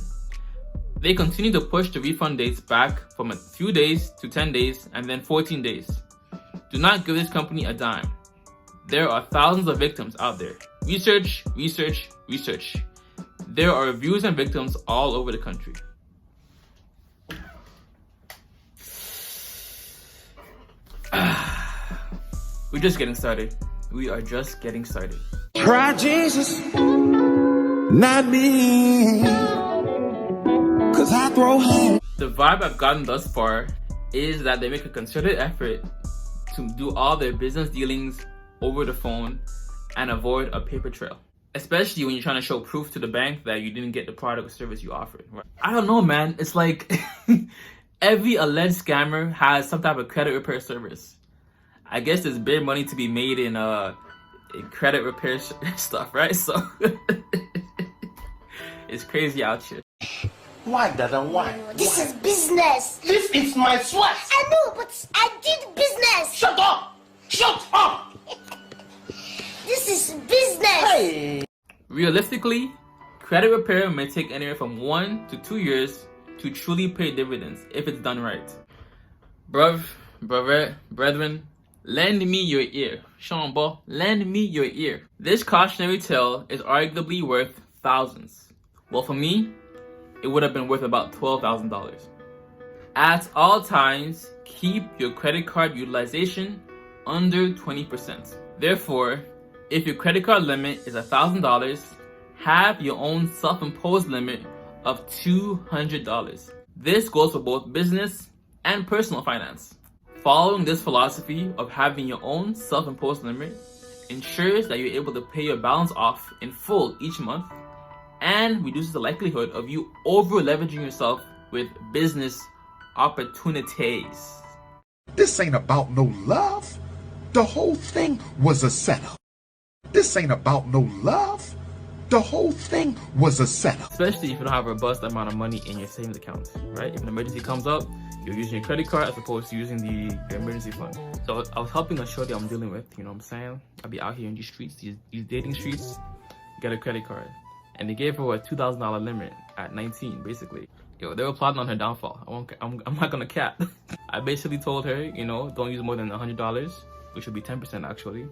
They continue to push the refund dates back from a few days to 10 days and then 14 days. Do not give this company a dime. There are thousands of victims out there. Research, research, research. There are reviews and victims all over the country. We're just getting started. We are just getting started. Try Jesus, not me. Cause I throw hands. The vibe I've gotten thus far is that they make a concerted effort to do all their business dealings over the phone and avoid a paper trail. Especially when you're trying to show proof to the bank that you didn't get the product or service you offered. Right? I don't know, man. It's like every alleged scammer has some type of credit repair service. I guess there's big money to be made in credit repair stuff, right? So it's crazy out here. Why, Dada? Why? This is business. This is my sweat. I know, but I did business. Shut up! Shut up! This is business. Hey. Realistically, credit repair may take anywhere from 1 to 2 years to truly pay dividends if it's done right. Brethren, lend me your ear. Shamba, lend me your ear. This cautionary tale is arguably worth thousands. Well, for me, it would have been worth about $12,000. At all times, keep your credit card utilization under 20%. Therefore, if your credit card limit is $1,000, have your own self-imposed limit of $200. This goes for both business and personal finance. Following this philosophy of having your own self-imposed limit ensures that you're able to pay your balance off in full each month and reduces the likelihood of you over-leveraging yourself with business opportunities. This ain't about no love. The whole thing was a setup. This ain't about no love. The whole thing was a setup. Especially if you don't have a robust amount of money in your savings account, right? If an emergency comes up, you're using your credit card as opposed to using the emergency fund. So I was helping a shorty I'm dealing with, you know what I'm saying? I'll be out here in these streets, these dating streets, get a credit card. And they gave her a $2,000 limit at 19, basically. Yo, they were plotting on her downfall. I'm not gonna cap. I basically told her, you know, don't use more than $100, which would be 10% actually,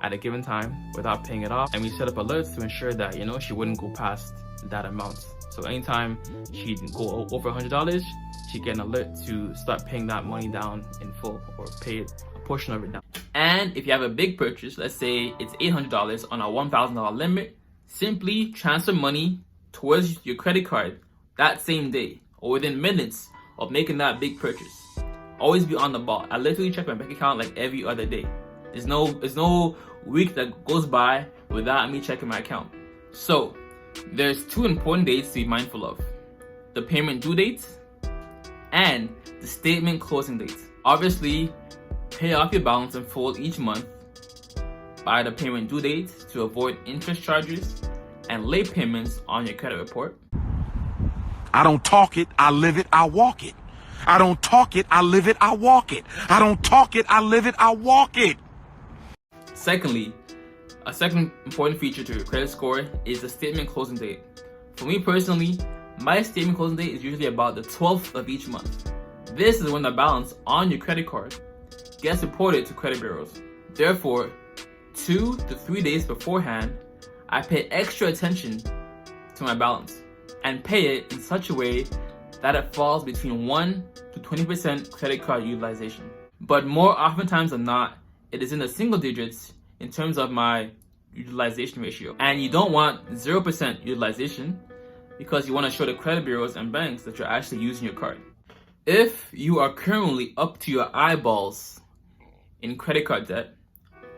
at a given time without paying it off. And we set up alerts to ensure that, you know, she wouldn't go past that amount. So anytime she'd go over $100, she'd get an alert to start paying that money down in full or pay a portion of it down. And if you have a big purchase, let's say it's $800 on a $1,000 limit, simply transfer money towards your credit card that same day or within minutes of making that big purchase. Always be on the ball. I literally check my bank account like every other day. There's no week that goes by without me checking my account. So there's 2 important dates to be mindful of: the payment due date and the statement closing date. Obviously, pay off your balance in full each month by the payment due date to avoid interest charges and late payments on your credit report. I don't talk it, I live it, I walk it. I don't talk it, I live it, I walk it. I don't talk it, I live it, I walk it. Secondly, a second important feature to your credit score is the statement closing date. For me personally, my statement closing date is usually about the 12th of each month. This is when the balance on your credit card gets reported to credit bureaus. Therefore, 2 to 3 days beforehand, I pay extra attention to my balance and pay it in such a way that it falls between 1 to 20% credit card utilization. But more oftentimes than not, it is in the single digits in terms of my utilization ratio. And you don't want 0% utilization because you want to show the credit bureaus and banks that you're actually using your card. If you are currently up to your eyeballs in credit card debt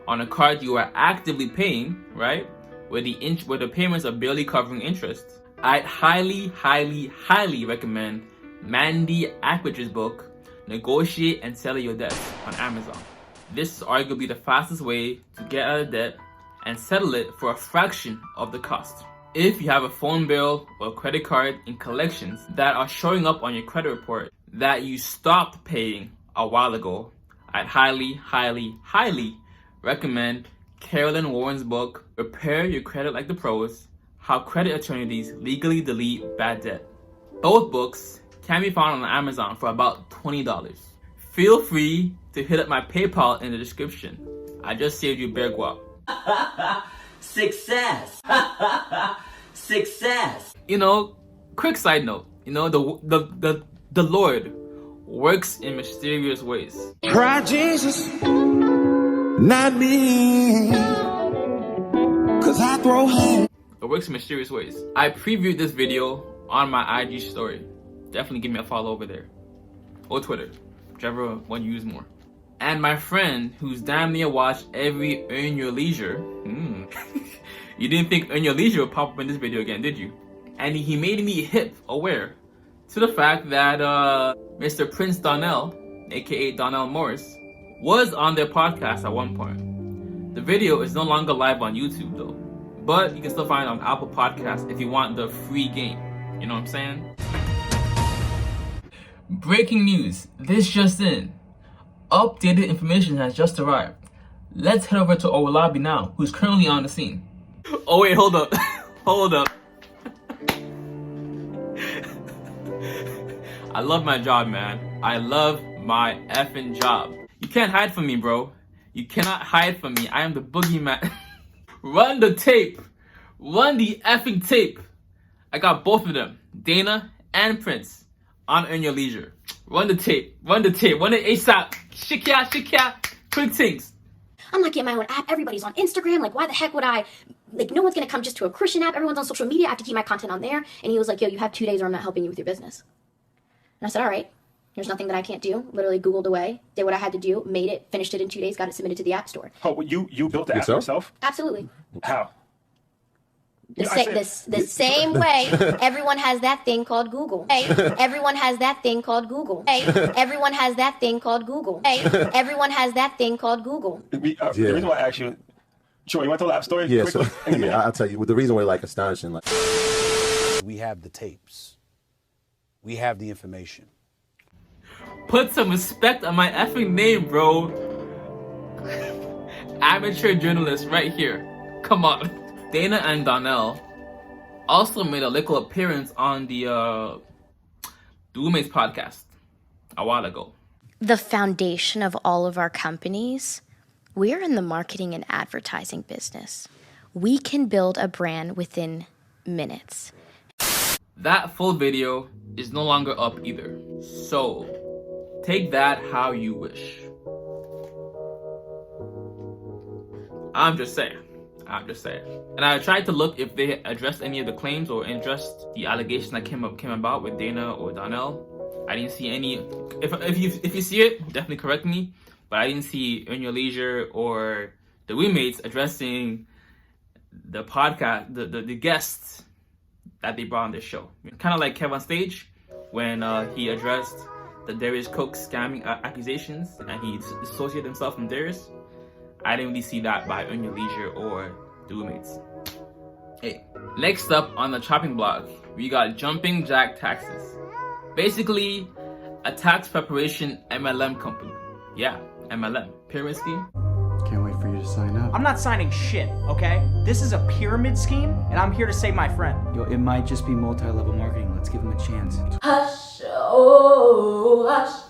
on a card you are actively paying, right, where the payments are barely covering interest, I'd highly recommend Mandy Ackridge's book, Negotiate and Settle Your Debts, on Amazon. This is arguably the fastest way to get out of debt and settle it for a fraction of the cost. If you have a phone bill or credit card in collections that are showing up on your credit report that you stopped paying a while ago, I'd highly recommend Carolyn Warren's book, Repair Your Credit Like the Pros, How Credit Attorneys Legally Delete Bad Debt. Both books can be found on Amazon for about $20. Feel free to hit up my PayPal in the description. I just saved you bear guap. Success. Success. You know, quick side note, you know, the Lord works in mysterious ways. Try Jesus, Not me, cause I throw hands. It works in mysterious ways. I previewed this video on my IG story. Definitely give me a follow over there. Or Twitter, whichever one you use more. And my friend, who's damn near watched every Earn Your Leisure. You didn't think Earn Your Leisure would pop up in this video again, did you? And he made me aware to the fact that Mr. Prince Donnell, aka Donnell Morris, was on their podcast at one point. The video is no longer live on YouTube though, but you can still find it on Apple Podcasts if you want the free game. You know what I'm saying? Breaking news, this just in. Updated information has just arrived. Let's head over to Owolabby now, who's currently on the scene. Oh wait, hold up. Hold up. I love my job, man. I love my effing job. You can't hide from me, bro. You cannot hide from me. I am the boogeyman. Run the tape. Run the effing tape. I got both of them, Dana and Prince, on Earn Your Leisure. Run the tape. Run the tape. Run it ASAP. Shikya. Quick things. I'm not getting my own app. Everybody's on Instagram. Like, why the heck would I? Like, no one's going to come just to a Christian app. Everyone's on social media. I have to keep my content on there. And he was like, yo, you have 2 days or I'm not helping you with your business. And I said, all right. There's nothing that I can't do. Literally Googled away, did what I had to do, made it, finished it in 2 days, got it submitted to the App Store. Oh, you built the app yourself? Absolutely. How? The same way everyone has that thing called Google. Hey, everyone has that thing called Google. Hey, everyone has that thing called Google. Hey, everyone has that thing called Google. The reason why I asked you, sure, you want to tell the app story? Yeah, quickly? so, I'll tell you. The reason we're like astonishing, like we have the tapes, we have the information. Put some respect on my effing name, bro. Amateur journalist right here. Come on. Dana and Donnell also made a little appearance on the Roommates podcast a while ago. The foundation of all of our companies, we're in the marketing and advertising business. We can build a brand within minutes. That full video is no longer up either. So take that how you wish. I'm just saying. And I tried to look if they addressed any of the claims or addressed the allegation that came about with Dana or Donnell. I didn't see any. If you see it, definitely correct me. But I didn't see Earn Your Leisure or the Roommates addressing the podcast, the guests that they brought on their show. Kind of like Kev on stage when he addressed the Darius Cook scamming accusations and he dissociated himself from Darius. I didn't really see that by Earn Your Leisure or the Roommates. Hey, next up on the chopping block, we got Jumping Jack Taxes. Basically, a tax preparation MLM company. Yeah, MLM. Pyramid scheme. Can't wait for you to sign up. I'm not signing shit, okay? This is a pyramid scheme, and I'm here to save my friend. Yo, it might just be multi-level marketing. Let's give him a chance. Hush, oh, hush,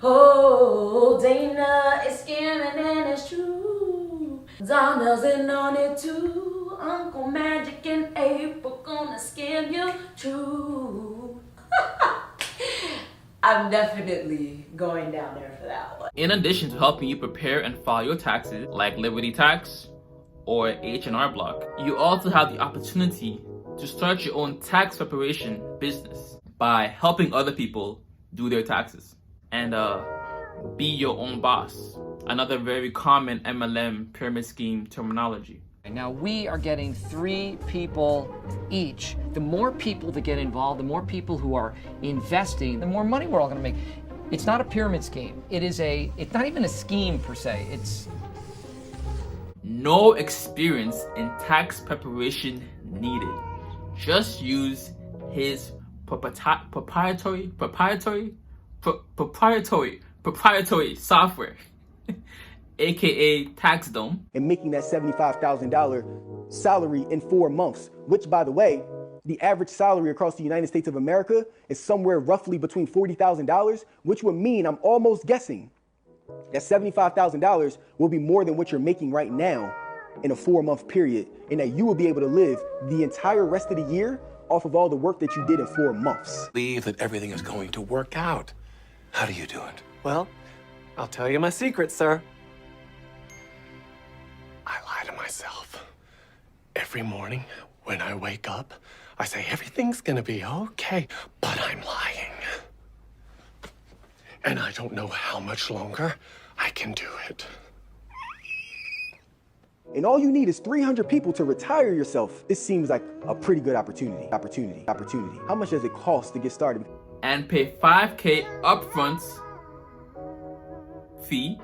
oh, Dana is scamming and it's true. Donnell's in on it too. Uncle Magic and April gonna scam you too. I'm definitely going down there for that one. In addition to helping you prepare and file your taxes, like Liberty Tax or H&R Block, you also have the opportunity to start your own tax preparation business by helping other people do their taxes and be your own boss. Another very common MLM pyramid scheme terminology. Now we are getting 3 people each. The more people that get involved, the more people who are investing, the more money we're all gonna make. It's not a pyramid scheme. It's not even a scheme per se. It's no experience in tax preparation needed. Just use his proprietary software, aka TaxDome, and making that $75,000 salary in 4 months, which, by the way, the average salary across the United States of America is somewhere roughly between $40,000, which would mean, I'm almost guessing, that $75,000 will be more than what you're making right now in a 4-month period, and that you will be able to live the entire rest of the year off of all the work that you did in 4 months. Believe that everything is going to work out. How do you do it? Well, I'll tell you my secret, sir. myself. Every morning when I wake up, I say everything's gonna be okay, but I'm lying. And I don't know how much longer I can do it. And all you need is 300 people to retire yourself. This seems like a pretty good opportunity. How much does it cost to get started? And pay $5,000 upfront fee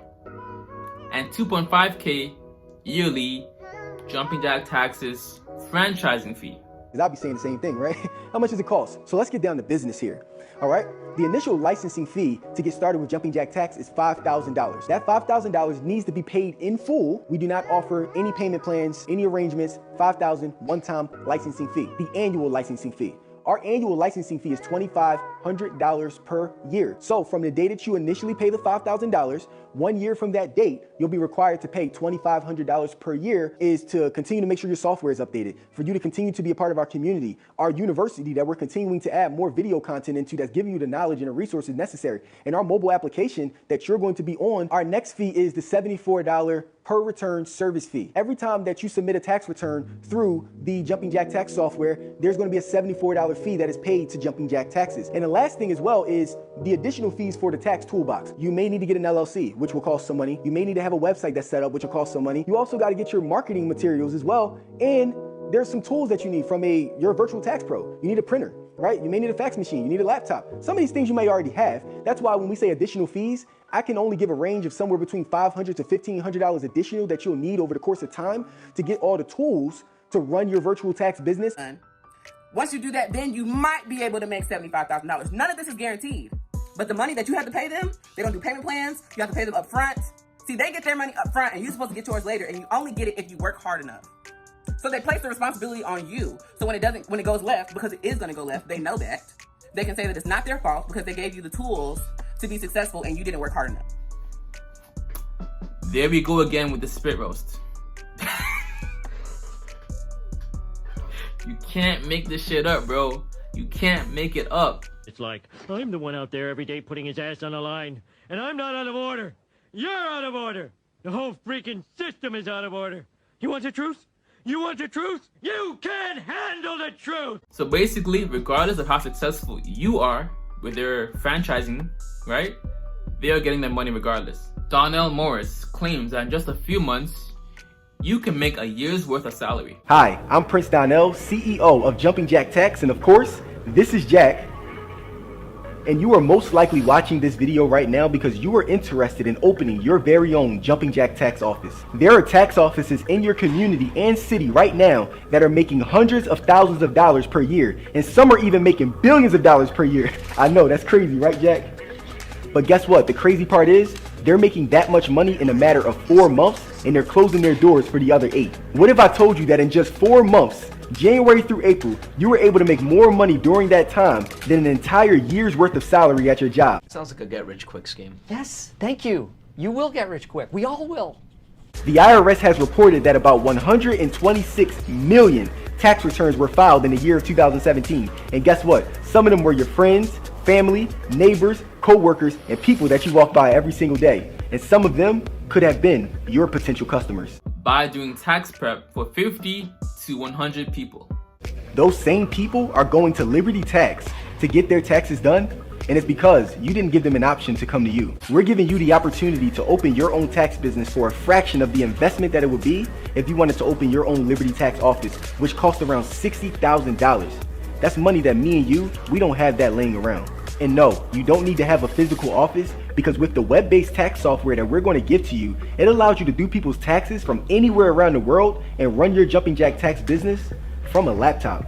and $2.5K yearly jumping jack taxes franchising fee. Because I'll be saying the same thing, right? How much does it cost? So let's get down to business here. All right. The initial licensing fee to get started with Jumping Jack Tax is $5,000. That $5,000 needs to be paid in full. We do not offer any payment plans, any arrangements. $5,000 one-time licensing fee. The annual licensing fee. Our annual licensing fee is $2,500 per year. So from the day that you initially pay the $5,000, 1 year from that date, you'll be required to pay $2,500 per year is to continue to make sure your software is updated, for you to continue to be a part of our community, our university that we're continuing to add more video content into that's giving you the knowledge and the resources necessary, and our mobile application that you're going to be on. Our next fee is the $74 per return service fee. Every time that you submit a tax return through the Jumping Jack Tax software, there's going to be a $74 fee that is paid to Jumping Jack Taxes. And the last thing as well is the additional fees for the tax toolbox. You may need to get an LLC, which will cost some money. You may need to have a website that's set up, which will cost some money. You also got to get your marketing materials as well. And there's some tools that you need from your virtual tax pro. You need a printer, right? You may need a fax machine. You need a laptop. Some of these things you may already have. That's why when we say additional fees, I can only give a range of somewhere between $500 to $1,500 additional that you'll need over the course of time to get all the tools to run your virtual tax business. Once you do that, then you might be able to make $75,000. None of this is guaranteed. But the money that you have to pay them, they don't do payment plans. You have to pay them up front. See, they get their money up front and you're supposed to get yours later, and you only get it if you work hard enough. So they place the responsibility on you. So when it goes left, because it is going to go left, they know that. They can say that it's not their fault because they gave you the tools to be successful and you didn't work hard enough. There we go again with the spit roast. You can't make this shit up, bro. You can't make it up. It's like, I'm the one out there every day putting his ass on the line, and I'm not out of order. You're out of order. The whole freaking system is out of order. You want the truth? You want the truth? You can't handle the truth! So basically, regardless of how successful you are with their franchising, right? They are getting their money regardless. Donnell Morris claims that in just a few months, you can make a year's worth of salary. Hi, I'm Prince Donnell, CEO of Jumping Jack Tax, and of course, this is Jack. And you are most likely watching this video right now because you are interested in opening your very own Jumping Jack Tax office. There are tax offices in your community and city right now that are making hundreds of thousands of dollars per year, and some are even making billions of dollars per year. I know, that's crazy, right, Jack? But guess what? The crazy part is, they're making that much money in a matter of 4 months, and they're closing their doors for the other 8. What if I told you that in just 4 months, January through April, you were able to make more money during that time than an entire year's worth of salary at your job? Sounds like a get-rich-quick scheme. Yes, thank you. You will get rich quick. We all will. The IRS has reported that about 126 million tax returns were filed in the year of 2017. And guess what? Some of them were your friends, family, neighbors, co-workers, and people that you walk by every single day. And some of them could have been your potential customers. By doing tax prep for 50 to 100 people. Those same people are going to Liberty Tax to get their taxes done, and it's because you didn't give them an option to come to you. We're giving you the opportunity to open your own tax business for a fraction of the investment that it would be if you wanted to open your own Liberty Tax office, which costs around $60,000. That's money that me and you, we don't have that laying around. And no, you don't need to have a physical office, because with the web-based tax software that we're going to give to you, it allows you to do people's taxes from anywhere around the world and run your Jumping Jack Tax business from a laptop.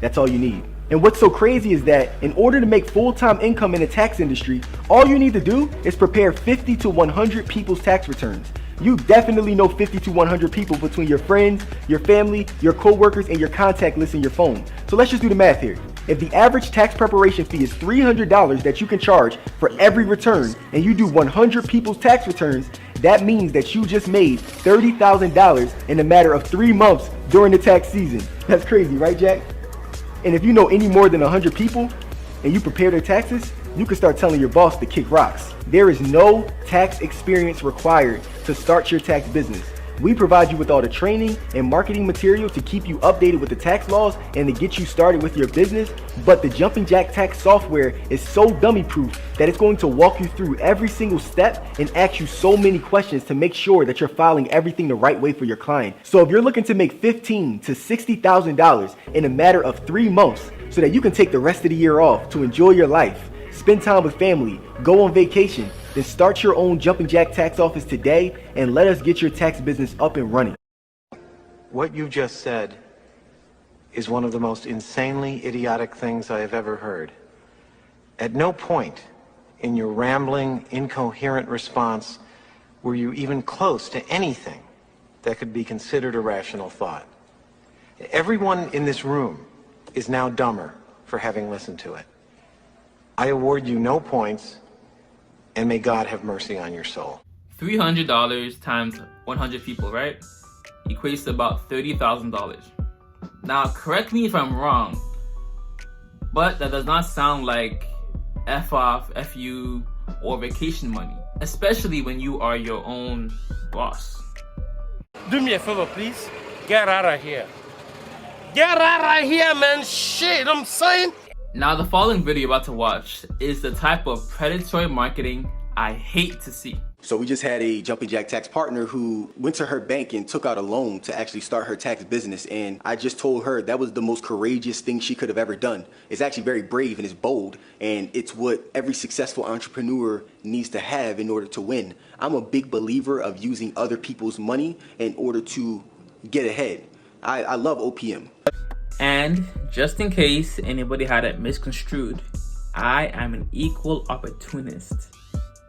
That's all you need. And what's so crazy is that in order to make full-time income in the tax industry, all you need to do is prepare 50 to 100 people's tax returns. You definitely know 50 to 100 people between your friends, your family, your co-workers, and your contact list in your phone. So let's just do the math here. If the average tax preparation fee is $300 that you can charge for every return, and you do 100 people's tax returns, that means that you just made $30,000 in a matter of 3 months during the tax season. That's crazy, right, Jack? And if you know any more than 100 people and you prepare their taxes, you can start telling your boss to kick rocks. There is no tax experience required to start your tax business. We provide you with all the training and marketing material to keep you updated with the tax laws and to get you started with your business. But the Jumping Jack tax software is so dummy proof that it's going to walk you through every single step and ask you so many questions to make sure that you're filing everything the right way for your client. So if you're looking to make $15,000 to $60,000 in a matter of 3 months so that you can take the rest of the year off to enjoy your life, spend time with family, go on vacation, then start your own Jumping Jack tax office today and let us get your tax business up and running. What you just said is one of the most insanely idiotic things I have ever heard. At no point in your rambling, incoherent response were you even close to anything that could be considered a rational thought. Everyone in this room is now dumber for having listened to it. I award you no points, and may God have mercy on your soul. $300 times 100 people, right? Equates to about $30,000. Now, correct me if I'm wrong, but that does not sound like F off, F you, or vacation money, especially when you are your own boss. Do me a favor, please. Get out of here. Get out of here, man. Shit, I'm saying. Now, the following video you're about to watch is the type of predatory marketing I hate to see. So we just had a Jumping Jack tax partner who went to her bank and took out a loan to actually start her tax business. And I just told her that was the most courageous thing she could have ever done. It's actually very brave and it's bold. And it's what every successful entrepreneur needs to have in order to win. I'm a big believer of using other people's money in order to get ahead. I love OPM. And just in case anybody had it misconstrued, I am an equal opportunist.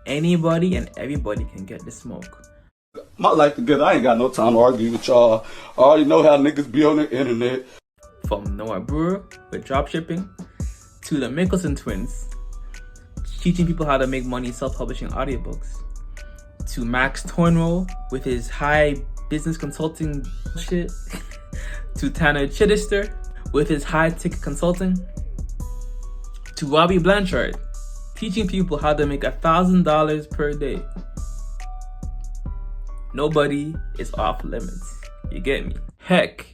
Anybody and everybody can get the smoke. My life together, I ain't got no time to argue with y'all. I already know how niggas be on the internet. From Noah Brewer with dropshipping, to the Mickelson twins, teaching people how to make money self-publishing audiobooks, to Max Tornrow with his high business consulting shit, to Tanner Chittister with his high-ticket consulting, to Robbie Blanchard, teaching people how to make $1,000 per day. Nobody is off limits. You get me? Heck,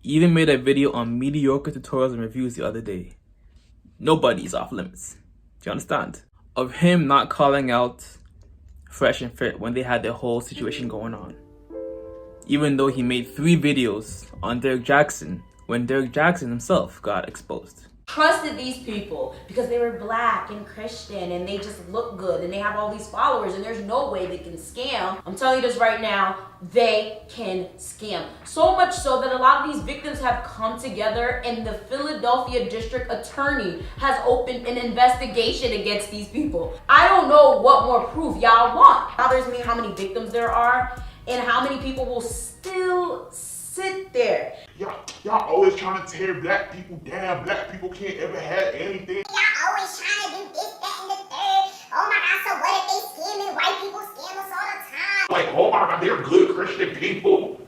even made a video on mediocre tutorials and reviews the other day. Nobody is off limits. Do you understand? Of him not calling out Fresh and Fit when they had their whole situation going on. Even though he made 3 videos on Derek Jackson when Derek Jackson himself got exposed. Trusted these people because they were black and Christian and they just look good and they have all these followers and there's no way they can scam. I'm telling you this right now, they can scam. So much so that a lot of these victims have come together and the Philadelphia district attorney has opened an investigation against these people. I don't know what more proof y'all want. It bothers me how many victims there are and how many people will still sit there. Y'all always trying to tear black people down. Black people can't ever have anything. Y'all always trying to do this, that, and the third. Oh my God, so what if they scamming? White people scam us all the time. Like, oh my God, they're good Christian people.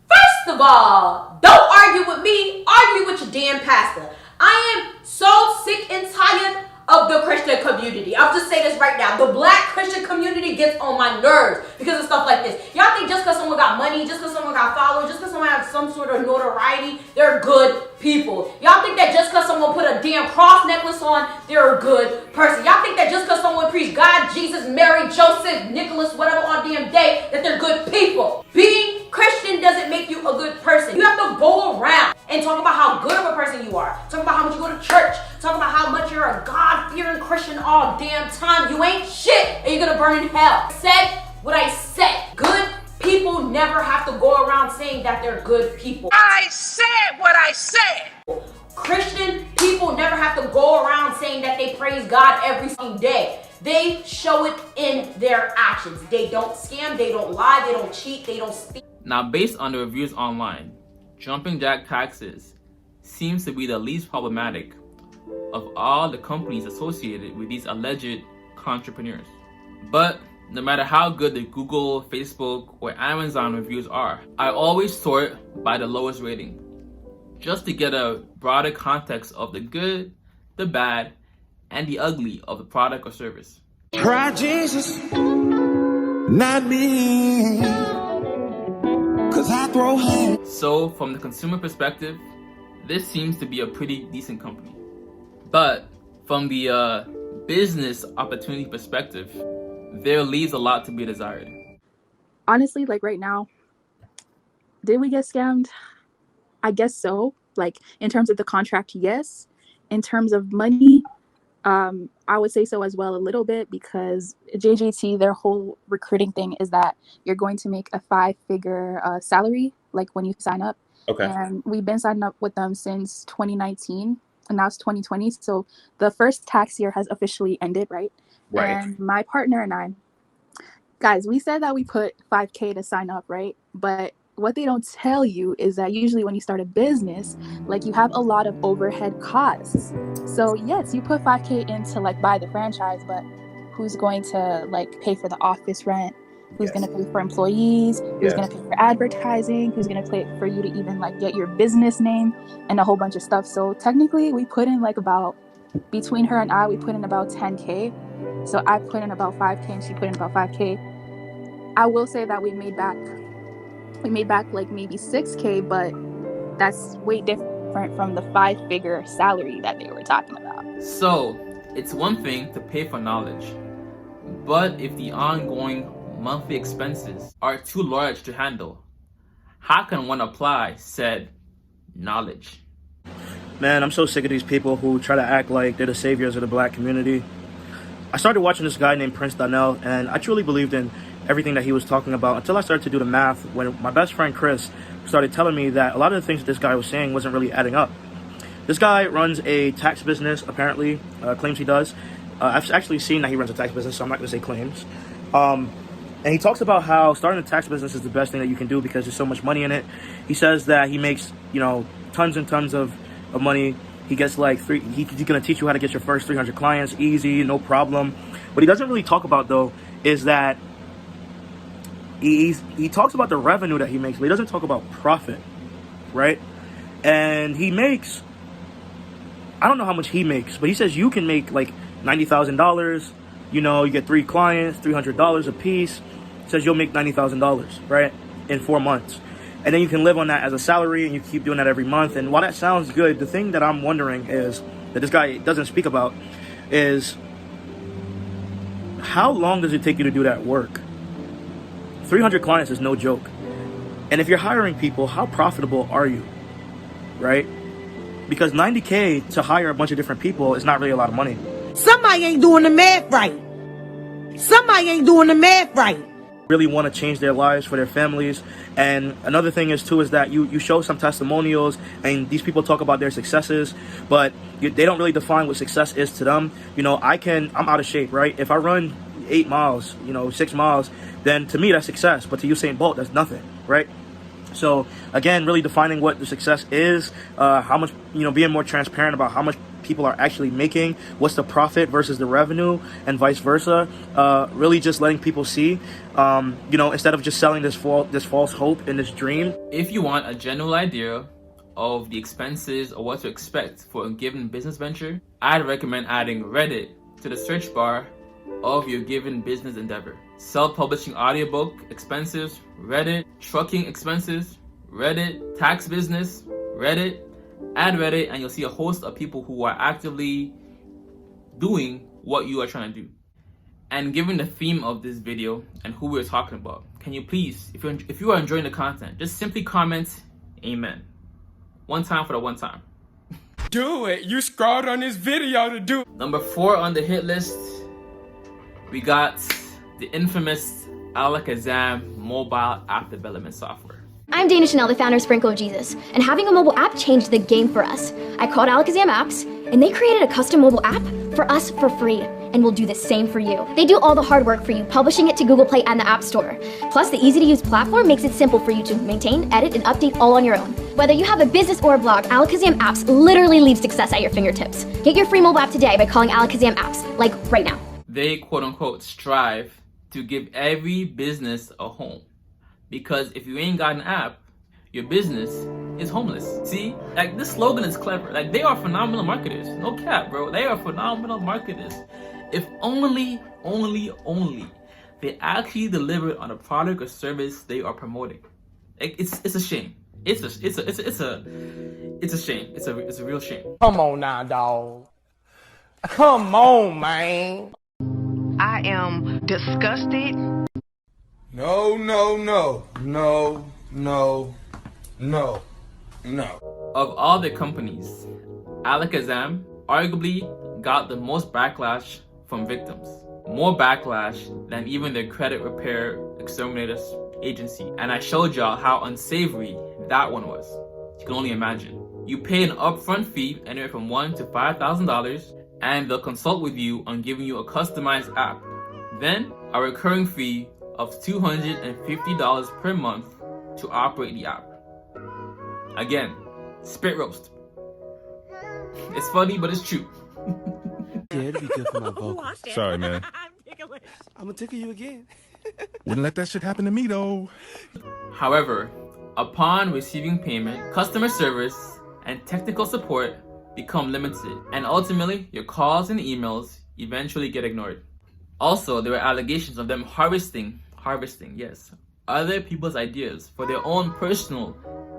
First of all, don't argue with me, argue with your damn pastor. I am so sick and tired of the Christian community. I'll just say this right now. The black Christian community gets on my nerves because of stuff like this. Y'all think just because someone got money, just because someone got followers, just because someone has some sort of notoriety, they're good people. Y'all think that just because someone put a damn cross necklace on, they're a good person. Y'all think that just because someone preached God, Jesus, Mary, Joseph, Nicholas, whatever on damn day, that they're good people. Being Christian doesn't make you a good person. You have to go around and talk about how good of a person you are. Talk about how much you go to church. Talk about how much you're a God-fearing Christian all damn time. You ain't shit and you're gonna burn in hell. I said what I said. Good people never have to go around saying that they're good people. I said what I said. Christian people never have to go around saying that they praise God every single day. They show it in their actions. They don't scam, they don't lie, they don't cheat, they don't steal. Now, based on the reviews online, Jumping Jack Taxes seems to be the least problematic of all the companies associated with these alleged Contreprenuers. But no matter how good the Google, Facebook, or Amazon reviews are, I always sort by the lowest rating, just to get a broader context of the good, the bad, and the ugly of the product or service. Cry Jesus. Not me, cause I throw hands. So from the consumer perspective, this seems to be a pretty decent company. But from the business opportunity perspective, there leaves a lot to be desired. Honestly, like right now, did we get scammed? I guess so. Like in terms of the contract, yes. In terms of money, I would say so as well a little bit, because JJT, their whole recruiting thing is that you're going to make a 5-figure salary, like when you sign up. Okay. And we've been signing up with them since 2019, and now it's 2020. So the first tax year has officially ended, right? Right. And my partner and I, guys, we said that we put $5K to sign up, right? But what they don't tell you is that usually when you start a business, like you have a lot of overhead costs. So yes, you put $5K in to like buy the franchise, but who's going to like pay for the office rent? Who's going to pay for employees? Who's going to pay for advertising? Who's going to pay for you to even like get your business name and a whole bunch of stuff? So technically we put in like about, between her and I, we put in about 10K. So I put in about 5K and she put in about 5K. I will say that we made back like maybe 6K, but that's way different from the 5-figure salary that they were talking about. So it's one thing to pay for knowledge, but if the ongoing monthly expenses are too large to handle, how can one apply said knowledge? Man, I'm so sick of these people who try to act like they're the saviors of the black community. I started watching this guy named Prince Donnell, and I truly believed in everything that he was talking about until I started to do the math when my best friend Chris started telling me that a lot of the things that this guy was saying wasn't really adding up. This guy runs a tax business, apparently, claims he does. I've actually seen that he runs a tax business, so I'm not going to say claims. And he talks about how starting a tax business is the best thing that you can do because there's so much money in it. He says that he makes, tons and tons of money. He gets like he's going to teach you how to get your first 300 clients, easy, no problem. What he doesn't really talk about, though, is that he talks about the revenue that he makes, but he doesn't talk about profit, right? And he makes, I don't know how much he makes, but he says you can make like $90,000. You get 3 clients, $300 a piece. He says you'll make $90,000, right, in 4 months. And then you can live on that as a salary, and you keep doing that every month. And while that sounds good, the thing that I'm wondering is, that this guy doesn't speak about, is how long does it take you to do that work? 300 clients is no joke. And if you're hiring people, how profitable are you, right? Because $90K to hire a bunch of different people is not really a lot of money. Somebody ain't doing the math right. Somebody ain't doing the math right. Really want to change their lives for their families. And another thing is too is that you show some testimonials and these people talk about their successes, but they don't really define what success is to them. I'm out of shape, right? If I run 8 miles, 6 miles, then to me that's success, but to Usain Bolt that's nothing, right? So again, really defining what the success is, how much, being more transparent about how much people are actually making, what's the profit versus the revenue, and vice versa. Really just letting people see, instead of just selling this false hope and this dream. If you want a general idea of the expenses or what to expect for a given business venture, I'd recommend adding Reddit to the search bar of your given business endeavor. Self-publishing audiobook expenses, Reddit. Trucking expenses, Reddit. Tax business, Reddit. Add Reddit and you'll see a host of people who are actively doing what you are trying to do. And given the theme of this video and who we're talking about, can you please, if you are enjoying the content, just simply comment amen. One time for the one time. Do it. You scrolled on this video to do. Number 4 on the hit list, we got the infamous Alakazam mobile app development software. I'm Dana Chanel, the founder of Sprinkle of Jesus, and having a mobile app changed the game for us. I called Alakazam Apps, and they created a custom mobile app for us for free, and we'll do the same for you. They do all the hard work for you, publishing it to Google Play and the App Store. Plus, the easy-to-use platform makes it simple for you to maintain, edit, and update all on your own. Whether you have a business or a blog, Alakazam Apps literally leave success at your fingertips. Get your free mobile app today by calling Alakazam Apps, like right now. They, quote-unquote, strive to give every business a home. Because if you ain't got an app, your business is homeless. See, like this slogan is clever. Like they are phenomenal marketers. No cap, bro. They are phenomenal marketers. If only they actually deliver on a product or service they are promoting. It's a shame. It's a shame. It's a real shame. Come on now, dog. Come on, man. I am disgusted. No, no, no, no, no, no, no. Of all the companies, Alakazam arguably got the most backlash from victims. More backlash than even their credit repair Exterminators agency. And I showed y'all how unsavory that one was. You can only imagine. You pay an upfront fee anywhere from $1,000 to $5,000, and they'll consult with you on giving you a customized app. Then a recurring fee of $250 per month to operate the app. Again, spit roast. It's funny, but it's true. Yeah, it'd be good for my vocals. Sorry, man. I'm gonna tickle you again. Wouldn't let that shit happen to me, though. However, upon receiving payment, customer service and technical support become limited, and ultimately your calls and emails eventually get ignored. Also, there were allegations of them harvesting, yes, other people's ideas for their own personal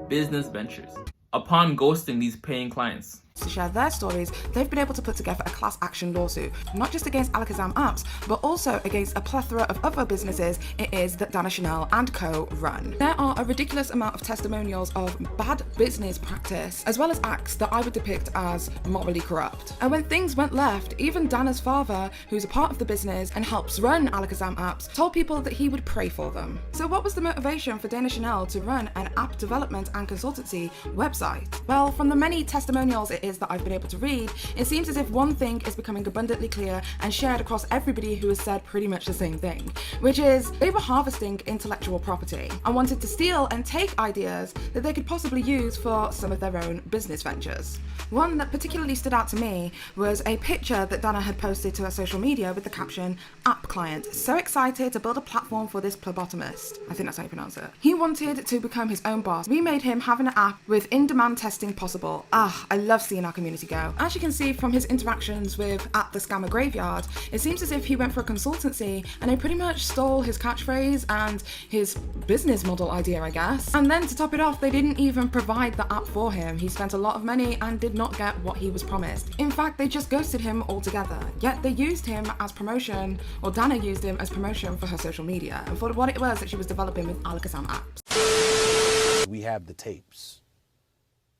business ventures upon ghosting these paying clients. To share their stories, they've been able to put together a class action lawsuit, not just against Alakazam apps, but also against a plethora of other businesses it is that Dana Chanel and co run. There are a ridiculous amount of testimonials of bad business practice, as well as acts that I would depict as morally corrupt. And when things went left, even Dana's father, who's a part of the business and helps run Alakazam apps, told people that he would pray for them. So what was the motivation for Dana Chanel to run an app development and consultancy website? Well, from the many testimonials it is that I've been able to read, it seems as if one thing is becoming abundantly clear and shared across everybody who has said pretty much the same thing, which is they were harvesting intellectual property and wanted to steal and take ideas that they could possibly use for some of their own business ventures. One that particularly stood out to me was a picture that Dana had posted to her social media with the caption, "App client, so excited to build a platform for this phlebotomist." I think that's how you pronounce it. He wanted to become his own boss. We made him have an app with in-demand testing possible. I love seeing our community go. As you can see from his interactions with at the Scammer Graveyard, it seems as if he went for a consultancy and they pretty much stole his catchphrase and his business model idea, I guess. And then to top it off, they didn't even provide the app for him. He spent a lot of money and did not get what he was promised. In fact, they just ghosted him altogether. Yet they used him as promotion, or Dana used him as promotion for her social media and for what it was that she was developing with Alakazam apps. We have the tapes.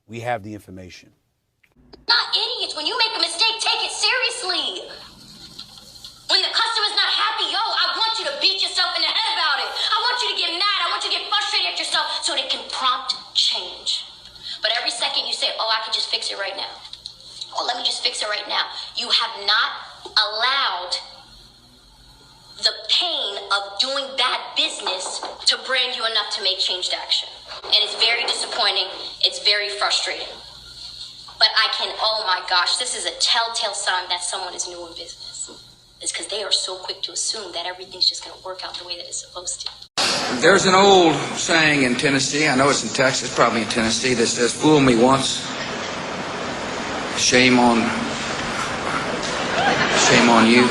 We have the information. Not idiots. When you make a mistake, take it seriously. When the customer's not happy, I want you to beat yourself in the head about it. I want you to get mad. I want you to get frustrated at yourself so they can prompt change. But every second you say, I can just fix it right now. Let me just fix it right now. You have not allowed the pain of doing bad business to brand you enough to make changed action. And it's very disappointing. It's very frustrating. But oh my gosh, this is a telltale sign that someone is new in business. It's because they are so quick to assume that everything's just going to work out the way that it's supposed to. There's an old saying in Tennessee, I know it's in Texas, probably in Tennessee, that says, fool me once, shame on you.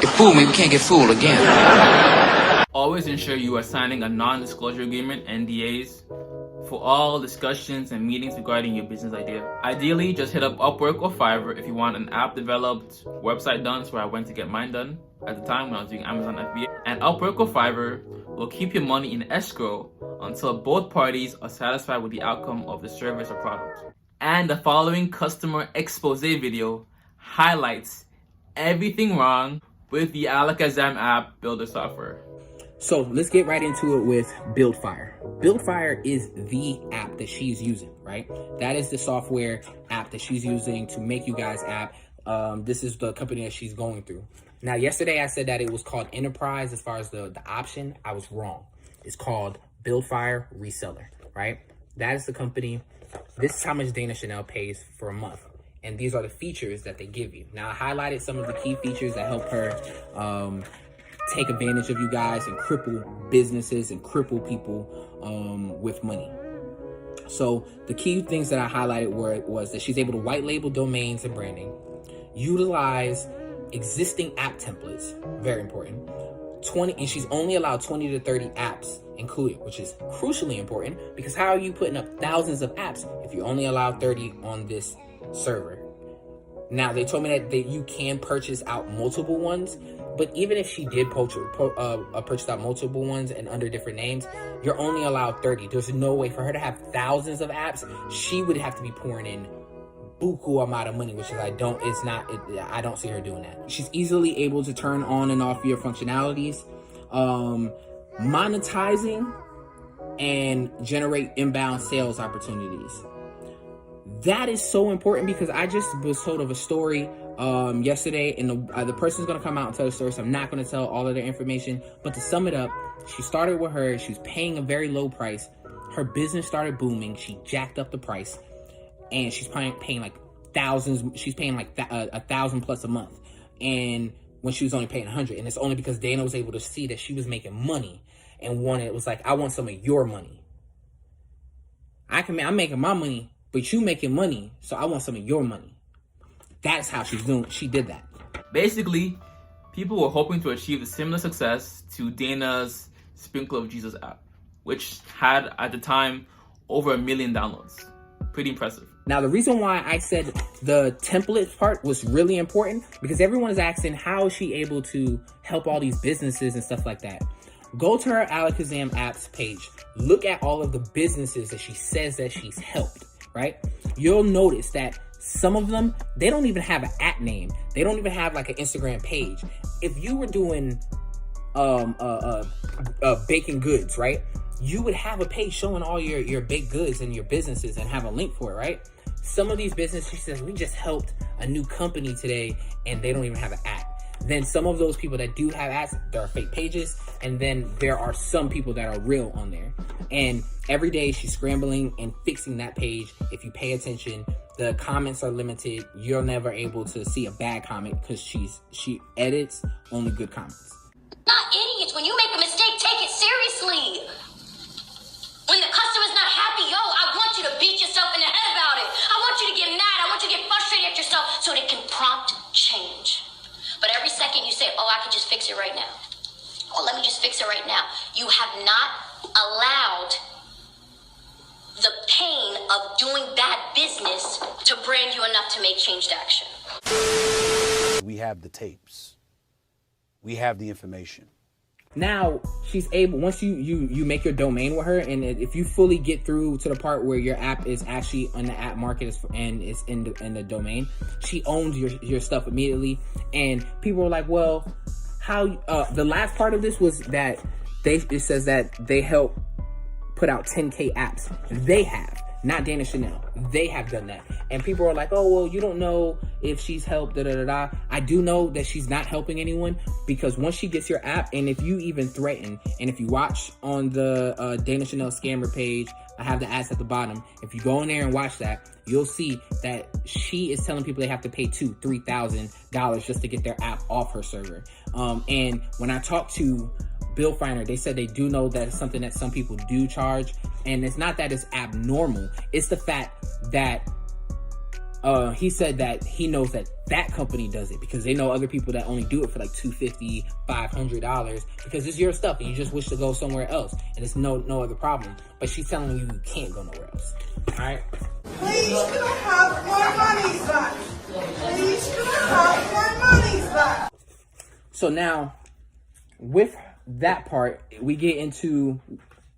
If fool me, we can't get fooled again. Always ensure you are signing a non-disclosure agreement, NDAs, for all discussions and meetings regarding your business idea. Ideally, just hit up Upwork or Fiverr if you want an app developed, website done. That's where I went to get mine done at the time when I was doing Amazon FBA. And Upwork or Fiverr will keep your money in escrow until both parties are satisfied with the outcome of the service or product. And the following customer expose video highlights everything wrong with the Alakazam app builder software. So let's get right into it with BuildFire. BuildFire is the app that she's using, right? That is the software app that she's using to make you guys app. This is the company that she's going through. Now, yesterday I said that it was called Enterprise as far as the option. I was wrong. It's called BuildFire Reseller, right? That is the company. This is how much Dana Chanel pays for a month. And these are the features that they give you. Now, I highlighted some of the key features that help her take advantage of you guys and cripple businesses and cripple people with money. So the key things that I highlighted was that she's able to white label domains and branding, utilize existing app templates, very important. 20, and she's only allowed 20 to 30 apps included, which is crucially important because how are you putting up thousands of apps if you only allow 30 on this server? Now, they told me that you can purchase out multiple ones, but even if she did purchase out multiple ones and under different names, you're only allowed 30. There's no way for her to have thousands of apps. She would have to be pouring in buku amount of money, which is I don't see her doing that. She's easily able to turn on and off your functionalities, monetizing, and generate inbound sales opportunities. That is so important because I just was told of a story yesterday, and the person's going to come out and tell the story, so I'm not going to tell all of their information. But to sum it up, she started with her. She was paying a very low price. Her business started booming. She jacked up the price, and she's paying like thousands. She's paying like $1,000+ a month, and when she was only paying 100, and it's only because Dana was able to see that she was making money and it was like, I want some of your money. I'm making my money, but you making money, so I want some of your money. That's how she did that. Basically, people were hoping to achieve a similar success to Dana's Sprinkle of Jesus app, which had, at the time, over 1 million downloads. Pretty impressive. Now, the reason why I said the template part was really important, because everyone is asking, how is she able to help all these businesses and stuff like that? Go to her Alakazam apps page. Look at all of the businesses that she says that she's helped, right? You'll notice that some of them, they don't even have an app name. They don't even have like an Instagram page. If you were doing baking goods, right? You would have a page showing all your baked goods and your businesses and have a link for it, right? Some of these businesses, she says, we just helped a new company today and they don't even have an app. Then some of those people that do have apps, there are fake pages, and then there are some people that are real on there. And every day she's scrambling and fixing that page. If you pay attention, the comments are limited. You're never able to see a bad comment because she edits only good comments. Not idiots. When you make a mistake, take it seriously. When the customer's not happy, I want you to beat yourself in the head about it. I want you to get mad. I want you to get frustrated at yourself so they can prompt change. But every second you say, I can just fix it right now. Let me just fix it right now. You have not allowed the pain of doing bad business to brand you enough to make changed action. We have the tapes. We have the information. Now she's able, once you make your domain with her, and if you fully get through to the part where your app is actually on the app market and it's in the domain, she owns your stuff immediately. And people are like, well, how? The last part of this was that it says that they help put out 10K apps. They have, not Dana Chanel. They have done that. And people are like, oh, well, you don't know if she's helped, da-da-da-da. I do know that she's not helping anyone, because once she gets your app, and if you even threaten, and if you watch on the Dana Chanel scammer page, I have the ads at the bottom. If you go in there and watch that, you'll see that she is telling people they have to pay $2,000-$3,000 just to get their app off her server. And when I talked to Bill Feiner, they said they do know that it's something that some people do charge. And it's not that it's abnormal. It's the fact that he said that he knows that company does it because they know other people that only do it for like $250, $500 because it's your stuff and you just wish to go somewhere else and it's no other problem. But she's telling you can't go nowhere else. All right. Please, can I have my money back? Please, can I have my money back? So now, with that part, we get into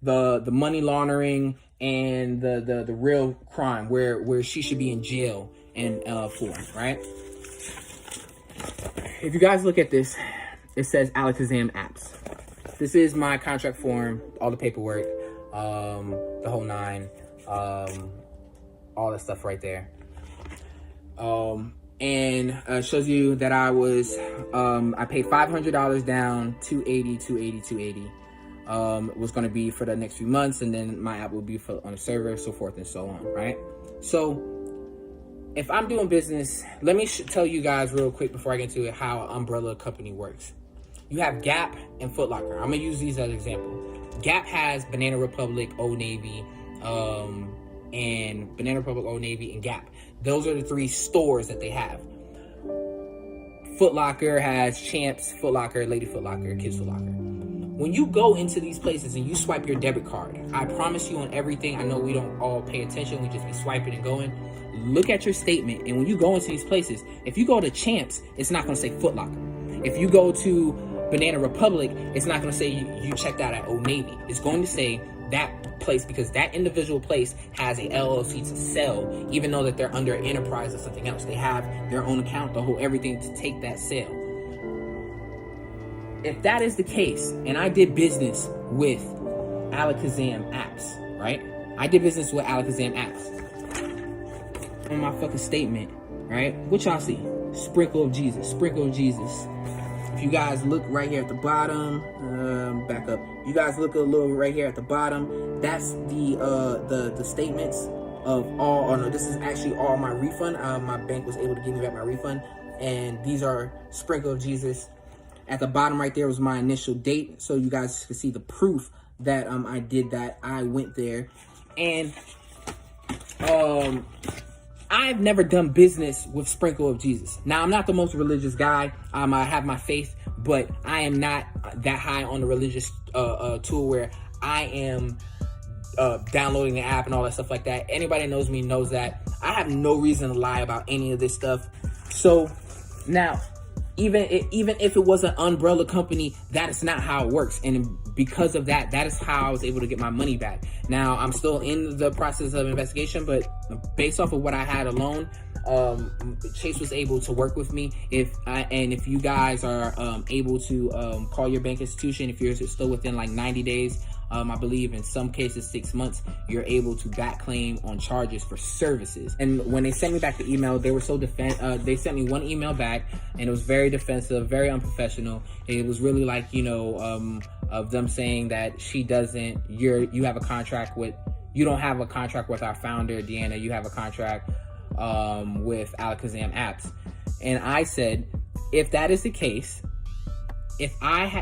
the money laundering and the real crime where she should be in jail and for, right? If you guys look at this, it says Alakazam apps. This is my contract form, all the paperwork, the whole nine, all that stuff right there. And it shows you that I paid $500 down, $280 was going to be for the next few months, and then my app will be on the server, so forth and so on, right? So if I'm doing business, let me tell you guys real quick before I get into it how an umbrella company works. You have Gap and Foot Locker. I'm going to use these as an example. Gap has Banana Republic, Old Navy, and Banana Republic, Old Navy, and Gap. Those are the three stores that they have. Foot Locker has Champs, Foot Locker, Lady Foot Locker, Kids Foot Locker. When you go into these places and you swipe your debit card, I promise you on everything, I know we don't all pay attention, we just be swiping and going. Look at your statement, and when you go into these places, if you go to Champs, it's not going to say Foot Locker. If you go to Banana Republic, it's not going to say you checked out at Old Navy. It's going to say that place because that individual place has a LLC to sell, even though that they're under an enterprise or something else. They have their own account, the whole everything to take that sale. If that is the case, and I did business with Alakazam apps, right? I did business with Alakazam apps. On my fucking statement, right? What y'all see? Sprinkle of Jesus, sprinkle of Jesus. If you guys look right here at the bottom, back up. You guys look a little right here at the bottom. That's the statements of all. Oh no, this is actually all my refund. My bank was able to give me back my refund, and these are sprinkle of Jesus. At the bottom right there was my initial date, so you guys can see the proof that I did that. I went there, and I've never done business with Sprinkle of Jesus. Now, I'm not the most religious guy. I have my faith, but I am not that high on the religious tool where I am downloading the app and all that stuff like that. Anybody that knows me knows that I have no reason to lie about any of this stuff. So now, even if it was an umbrella company, that is not how it works. And because of that, that is how I was able to get my money back. Now, I'm still in the process of investigation, but based off of what I had alone, Chase was able to work with me. If you guys are able to call your bank institution, if you're still within like 90 days, I believe in some cases 6 months, you're able to back claim on charges for services. And when they sent me back the email, they were so they sent me one email back, and it was very defensive, very unprofessional. It was really like, of them saying that she doesn't, you have a contract with, you don't have a contract with our founder, Deanna, you have a contract with Alakazam apps. And I said, if that is the case,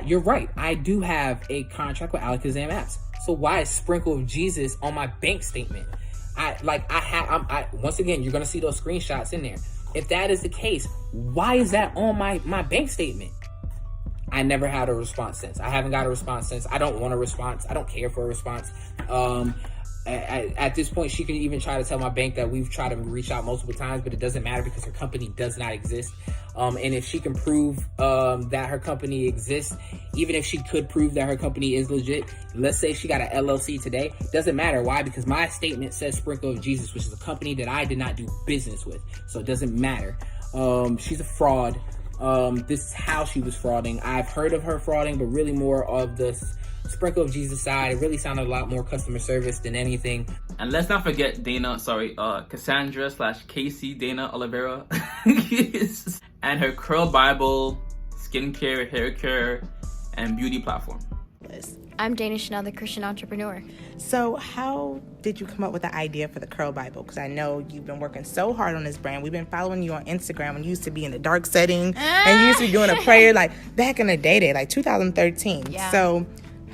you're right, I do have a contract with Alakazam apps. So why is Sprinkle of Jesus on my bank statement? Once again, you're gonna see those screenshots in there. If that is the case, why is that on my bank statement? I never had a response since. I haven't got a response since. I don't want a response. I don't care for a response. At this point, she could even try to tell my bank that we've tried to reach out multiple times, but it doesn't matter because her company does not exist. And if she can prove that her company exists, even if she could prove that her company is legit, let's say she got an LLC today, doesn't matter. Why? Because my statement says Sprinkle of Jesus, which is a company that I did not do business with. So it doesn't matter. She's a fraud. This is how she was frauding. I've heard of her frauding, but really more of the Sprinkle of Jesus side. It really sounded a lot more customer service than anything. And let's not forget Cassandra / Casey Dana Olivera and her CurlBible skincare, hair care, and beauty platform. I'm Dana Chanel, the Christian entrepreneur. So how did you come up with the idea for the CurlBible? Because I know you've been working so hard on this brand. We've been following you on Instagram when you used to be in the dark setting and you used to be doing a prayer like back in the day, like 2013. Yeah. So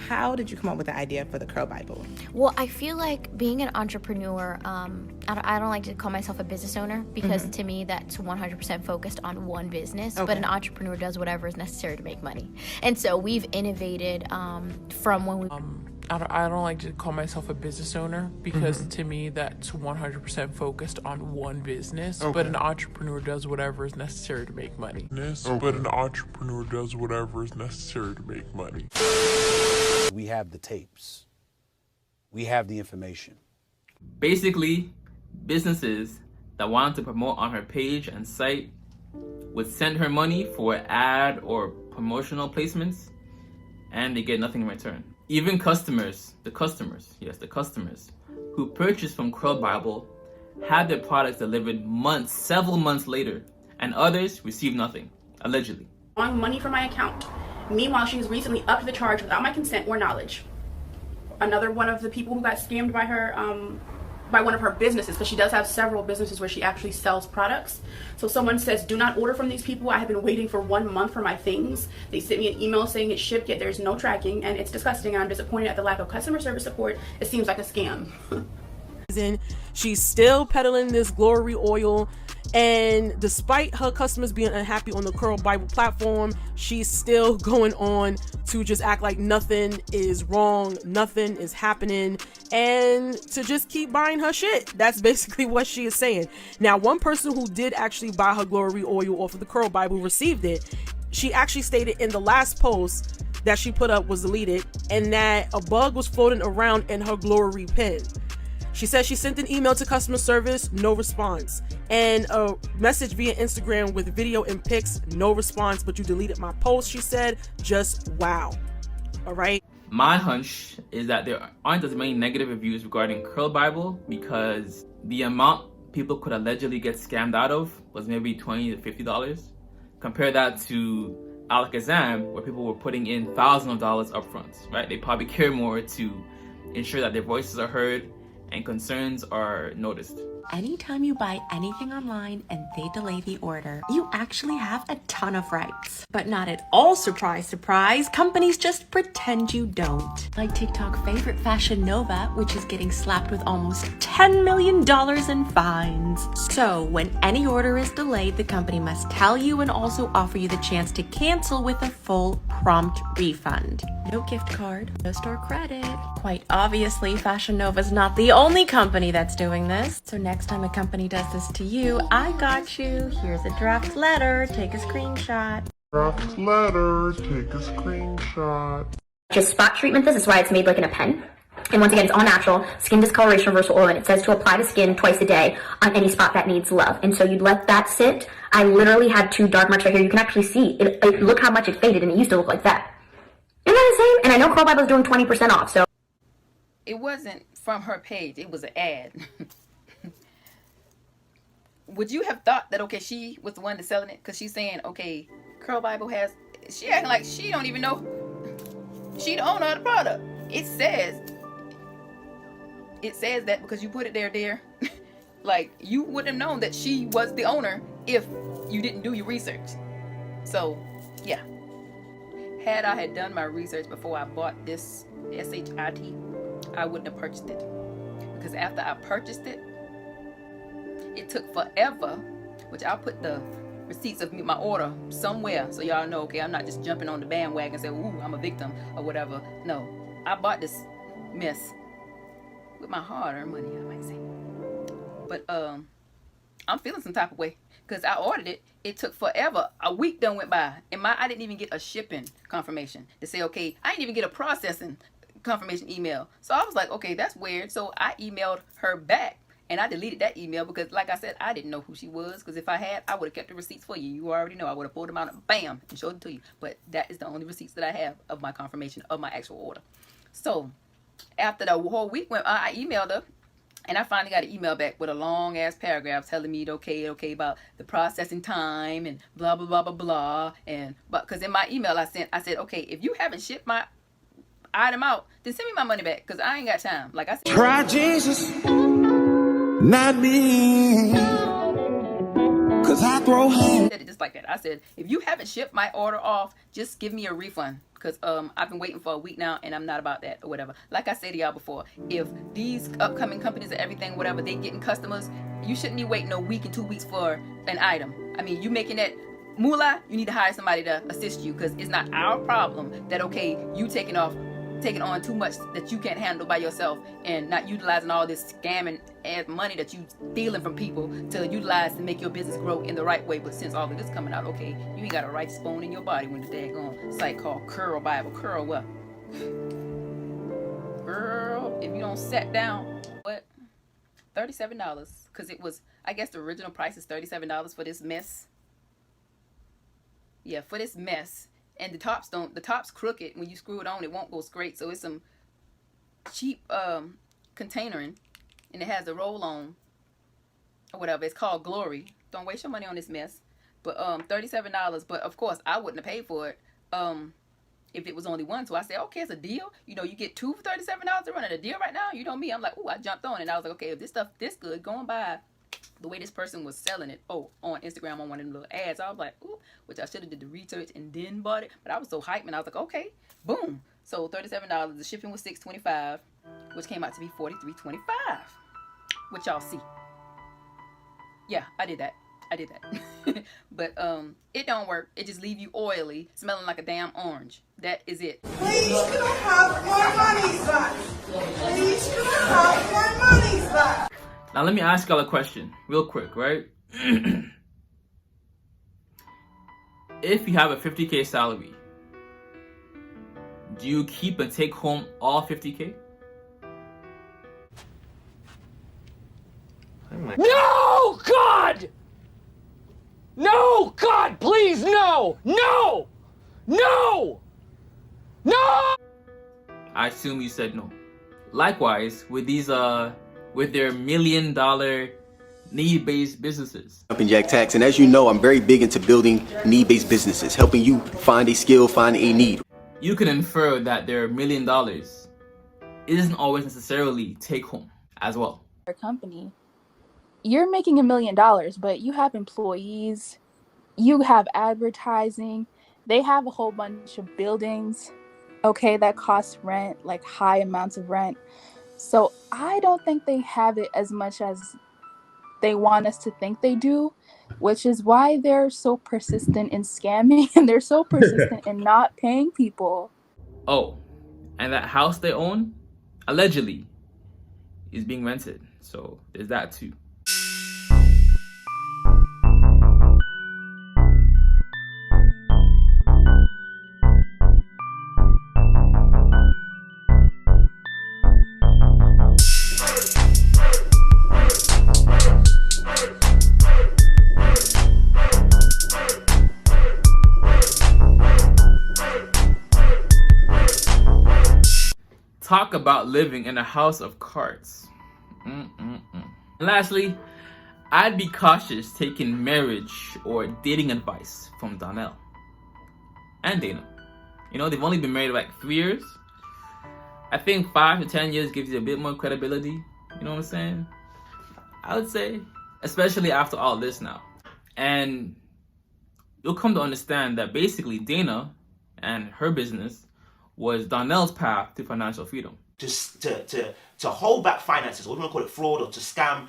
how did you come up with the idea for the CurlBible? Well, I feel like being an entrepreneur, I don't like to call myself a business owner because to me that's 100% focused on one business. Okay. But an entrepreneur does whatever is necessary to make money. And so we've innovated from when we... I don't like to call myself a business owner because to me that's 100% focused on one business. Okay. But an entrepreneur does whatever is necessary to make money. Okay. But an entrepreneur does whatever is necessary to make money. We have the tapes. We have the information. Basically, businesses that wanted to promote on her page and site would send her money for ad or promotional placements, and they get nothing in return. Even the customers who purchased from CurlBible had their products delivered several months later, and others received nothing, allegedly. On money from my account. Meanwhile, she was recently upped the charge without my consent or knowledge. Another one of the people who got scammed by her, by one of her businesses, because she does have several businesses where she actually sells products. So someone says, do not order from these people. I have been waiting for 1 month for my things. They sent me an email saying it's shipped, yet there's no tracking, and it's disgusting. I'm disappointed at the lack of customer service support. It seems like a scam. She's still peddling this glory oil And despite her customers being unhappy on the CurlBible platform, she's still going on to just act like nothing is wrong, nothing is happening, and to just keep buying her shit. That's basically what she is saying. Now, one person who did actually buy her glory oil off of the CurlBible received it. She actually stated in the last post that she put up was deleted, and that a bug was floating around in her glory pin. She said she sent an email to customer service, no response. And a message via Instagram with video and pics, no response, but you deleted my post, she said. Just wow. All right. My hunch is that there aren't as many negative reviews regarding CurlBible because the amount people could allegedly get scammed out of was maybe $20 to $50. Compare that to Alakazam, where people were putting in thousands of dollars upfront, right? They probably care more to ensure that their voices are heard and concerns are noticed. Anytime you buy anything online and they delay the order, you actually have a ton of rights. But not at all surprise, surprise, companies just pretend you don't. Like TikTok favorite Fashion Nova, which is getting slapped with almost $10 million in fines. So when any order is delayed, the company must tell you and also offer you the chance to cancel with a full prompt refund. No gift card, no store credit. Quite obviously, Fashion Nova's not the only company that's doing this. So next time a company does this to you, I got you. Here's a draft letter. Take a screenshot. Draft letter. Take a screenshot. Just spot treatment this is why it's made like in a pen. And once again, it's all natural, skin discoloration reversal oil, and it says to apply to skin twice a day on any spot that needs love. And so you'd let that sit. I literally had 2 dark marks right here. You can actually see it. Look how much it faded, and it used to look like that. Isn't that insane? And I know CurlBible is doing 20% off, so. It wasn't from her page. It was an ad. Would you have thought that, okay, she was the one that's selling it? Because she's saying, okay, CurlBible has, she acting like she don't even know she the owner of the product. It says that because you put it there. Like, you wouldn't have known that she was the owner if you didn't do your research. So, yeah. Had I had done my research before I bought this SHIT, I wouldn't have purchased it. Because after I purchased it, it took forever, which I'll put the receipts of my order somewhere so y'all know, okay, I'm not just jumping on the bandwagon and say, ooh, I'm a victim or whatever. No, I bought this mess with my hard-earned money, I might say. But I'm feeling some type of way because I ordered it. It took forever. A week done went by, and I didn't even get a shipping confirmation to say, okay, I didn't even get a processing confirmation email. So I was like, okay, that's weird. So I emailed her back. And I deleted that email because, like I said, I didn't know who she was. Because if I had, I would have kept the receipts for you. You already know. I would have pulled them out and bam, and showed them to you. But that is the only receipts that I have of my confirmation of my actual order. So after the whole week went, I emailed her. And I finally got an email back with a long-ass paragraph telling me, okay, about the processing time and blah, blah, blah, blah, blah. And because in my email I said, okay, if you haven't shipped my item out, then send me my money back because I ain't got time. Like I said. Try Jesus. Not me, cause I throw hands. I said it just like that. I said, if you haven't shipped my order off, just give me a refund. Because I've been waiting for a week now and I'm not about that or whatever. Like I said to y'all before, if these upcoming companies and everything, whatever, they getting customers, you shouldn't be waiting a week and 2 weeks for an item. I mean, you making that moolah, you need to hire somebody to assist you because it's not our problem that, okay, you taking on too much that you can't handle by yourself and not utilizing all this scamming and money that you stealing from people to utilize to make your business grow in the right way. But since all of this coming out, okay, you ain't got a right bone in your body when the daggone site called CurlBible. Curl what? Girl, if you don't sit down, what? $37. Because it was, I guess the original price is $37 for this mess. Yeah, for this mess. And the top's crooked. When you screw it on, it won't go straight. So it's some cheap containering. And it has a roll-on or whatever. It's called Glory. Don't waste your money on this mess. But $37. But of course, I wouldn't have paid for it if it was only one. So I said, okay, it's a deal. You know, you get 2 for $37. They're running a deal right now. You know me. I'm like, ooh, I jumped on it. And I was like, okay, if this stuff this good, going by the way this person was selling it, on Instagram on one of them little ads, I was like, ooh, which I should have did the research and then bought it. But I was so hyped, and I was like, okay, boom. So $37. The shipping was $6.25, which came out to be $43.25, which y'all see. Yeah, I did that. I did that. But it don't work. It just leave you oily, smelling like a damn orange. That is it. Please, can I have my money back? Please, can I have my money back? Now let me ask y'all a question, real quick, right? If you have a 50K salary, do you keep and take home all 50K? No, God! No, God, please, no! No! No! No! I assume you said no. Likewise, with these with their $1 million need-based businesses. Jumping Jack Tax, and as you know, I'm very big into building need-based businesses, helping you find a skill, find a need. You can infer that their $1 million isn't always necessarily take home as well. Your company, you're making $1 million, but you have employees, you have advertising, they have a whole bunch of buildings, okay, that cost rent, like high amounts of rent. So I don't think they have it as much as they want us to think they do, which is why they're so persistent in scamming and they're so persistent in not paying people. Oh, and that house they own, allegedly, is being rented. So there's that too. Talk about living in a house of cards. And lastly, I'd be cautious taking marriage or dating advice from Donnell and Dana. You know, they've only been married like 3 years. I think 5 to 10 years gives you a bit more credibility. You know what I'm saying? I would say, especially after all this now. And you'll come to understand that basically Dana and her business was Donnell's path to financial freedom. To hold back finances, or we want to call it fraud or to scam,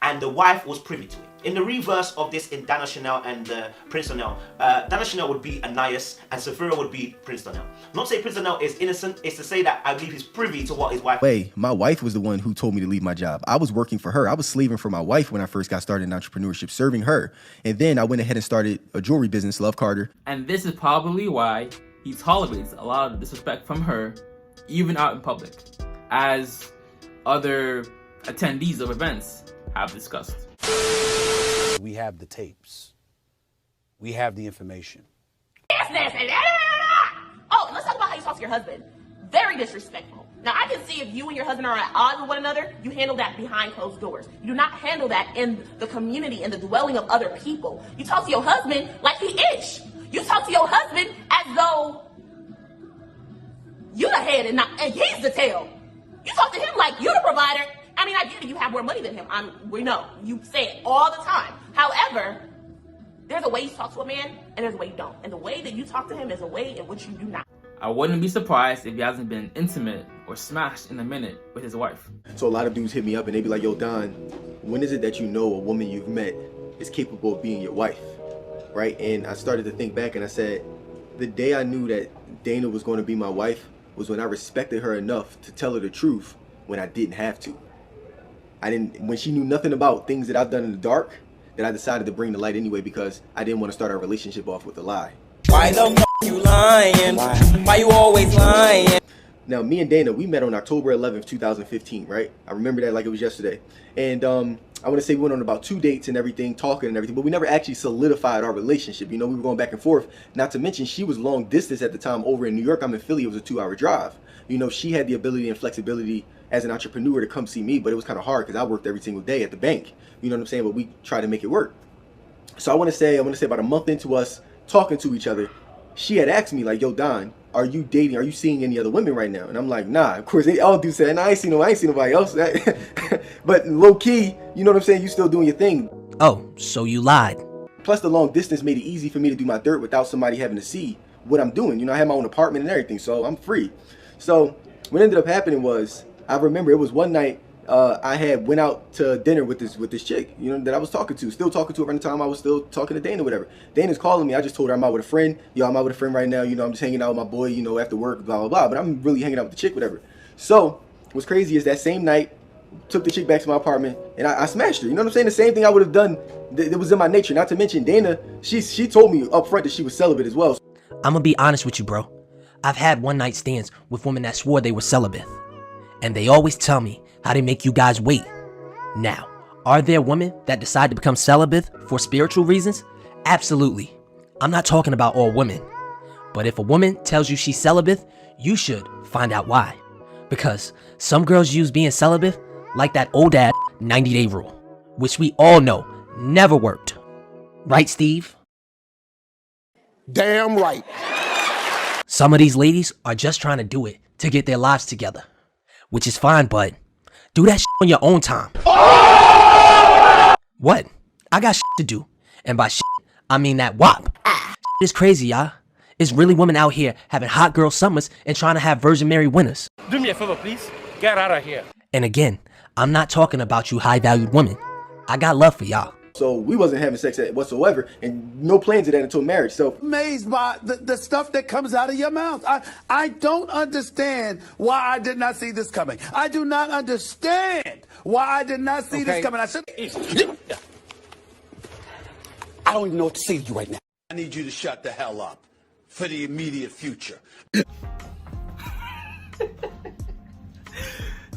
and the wife was privy to it. In the reverse of this, in Dana Chanel and Prince Donnell, Dana Chanel would be Anais and Sapphira would be Prince Donnell. Not to say Prince Donnell is innocent, it's to say that I believe he's privy to what his wife... My wife was the one who told me to leave my job. I was working for her. I was slaving for my wife when I first got started in entrepreneurship, serving her. And then I went ahead and started a jewelry business, Love Carter. And this is probably why he tolerates a lot of disrespect from her, even out in public, as other attendees of events have discussed. We have the tapes. We have the information. Oh, let's talk about how you talk to your husband. Very disrespectful. Now, I can see if you and your husband are at odds with one another, you handle that behind closed doors. You do not handle that in the community, in the dwelling of other people. You talk to your husband like he ish. You talk to your husband as though you the head and he's the tail. You talk to him like you the provider. I mean, I get it, you have more money than him. We know. You say it all the time. However, there's a way you talk to a man and there's a way you don't. And the way that you talk to him is a way in which you do not. I wouldn't be surprised if he hasn't been intimate or smashed in a minute with his wife. So a lot of dudes hit me up and they be like, yo, Don, when is it that you know a woman you've met is capable of being your wife? Right? And I started to think back and I said, the day I knew that Dana was going to be my wife was when I respected her enough to tell her the truth when I didn't have to. When she knew nothing about things that I've done in the dark, that I decided to bring the light anyway because I didn't want to start our relationship off with a lie. Why the f you lying? Why you always lying? Now, me and Dana, we met on October 11th, 2015, right? I remember that like it was yesterday. And I want to say we went on about 2 dates and everything, talking and everything, but we never actually solidified our relationship. You know, we were going back and forth. Not to mention, she was long distance at the time over in New York. I'm in Philly. It was a 2-hour drive. You know, she had the ability and flexibility as an entrepreneur to come see me, but it was kind of hard because I worked every single day at the bank. You know what I'm saying? But we tried to make it work. So I want to say about a month into us talking to each other, she had asked me like, yo, Don, are you dating? Are you seeing any other women right now? And I'm like, nah. Of course, they all do say, nah, I ain't seen nobody else. But low key, you know what I'm saying? You still doing your thing. Oh, so you lied. Plus, the long distance made it easy for me to do my dirt without somebody having to see what I'm doing. You know, I have my own apartment and everything, so I'm free. So what ended up happening was, I remember it was one night I had went out to dinner with this chick, you know, that I was talking to, still talking to her around the time I was still talking to Dana, whatever. Dana's calling me. I just told her I'm out with a friend. Yo, I'm out with a friend right now. You know, I'm just hanging out with my boy, you know, after work, blah, blah, blah. But I'm really hanging out with the chick, whatever. So what's crazy is that same night, took the chick back to my apartment and I smashed her. You know what I'm saying? The same thing I would have done. It was in my nature. Not to mention Dana, she told me up front that she was celibate as well. I'm gonna be honest with you, bro. I've had one night stands with women that swore they were celibate. And they always tell me how they make you guys wait. Now, are there women that decide to become celibate for spiritual reasons? Absolutely. I'm not talking about all women. But if a woman tells you she's celibate, you should find out why. Because some girls use being celibate like that old dad 90-day rule, which we all know never worked. Right, Steve? Damn right. Some of these ladies are just trying to do it to get their lives together, which is fine, but do that shit on your own time. What? I got shit to do. And by shit, I mean that WAP. It's crazy, y'all. It's really women out here having hot girl summers and trying to have Virgin Mary winners. Do me a favor, please. Get out of here. And again, I'm not talking about you high-valued women. I got love for y'all. So we wasn't having sex whatsoever, and no plans of that until marriage. So amazed by the stuff that comes out of your mouth. I don't understand why I did not see this coming. I do not understand why I did not see this coming. I don't even know what to say to you right now. I need you to shut the hell up for the immediate future.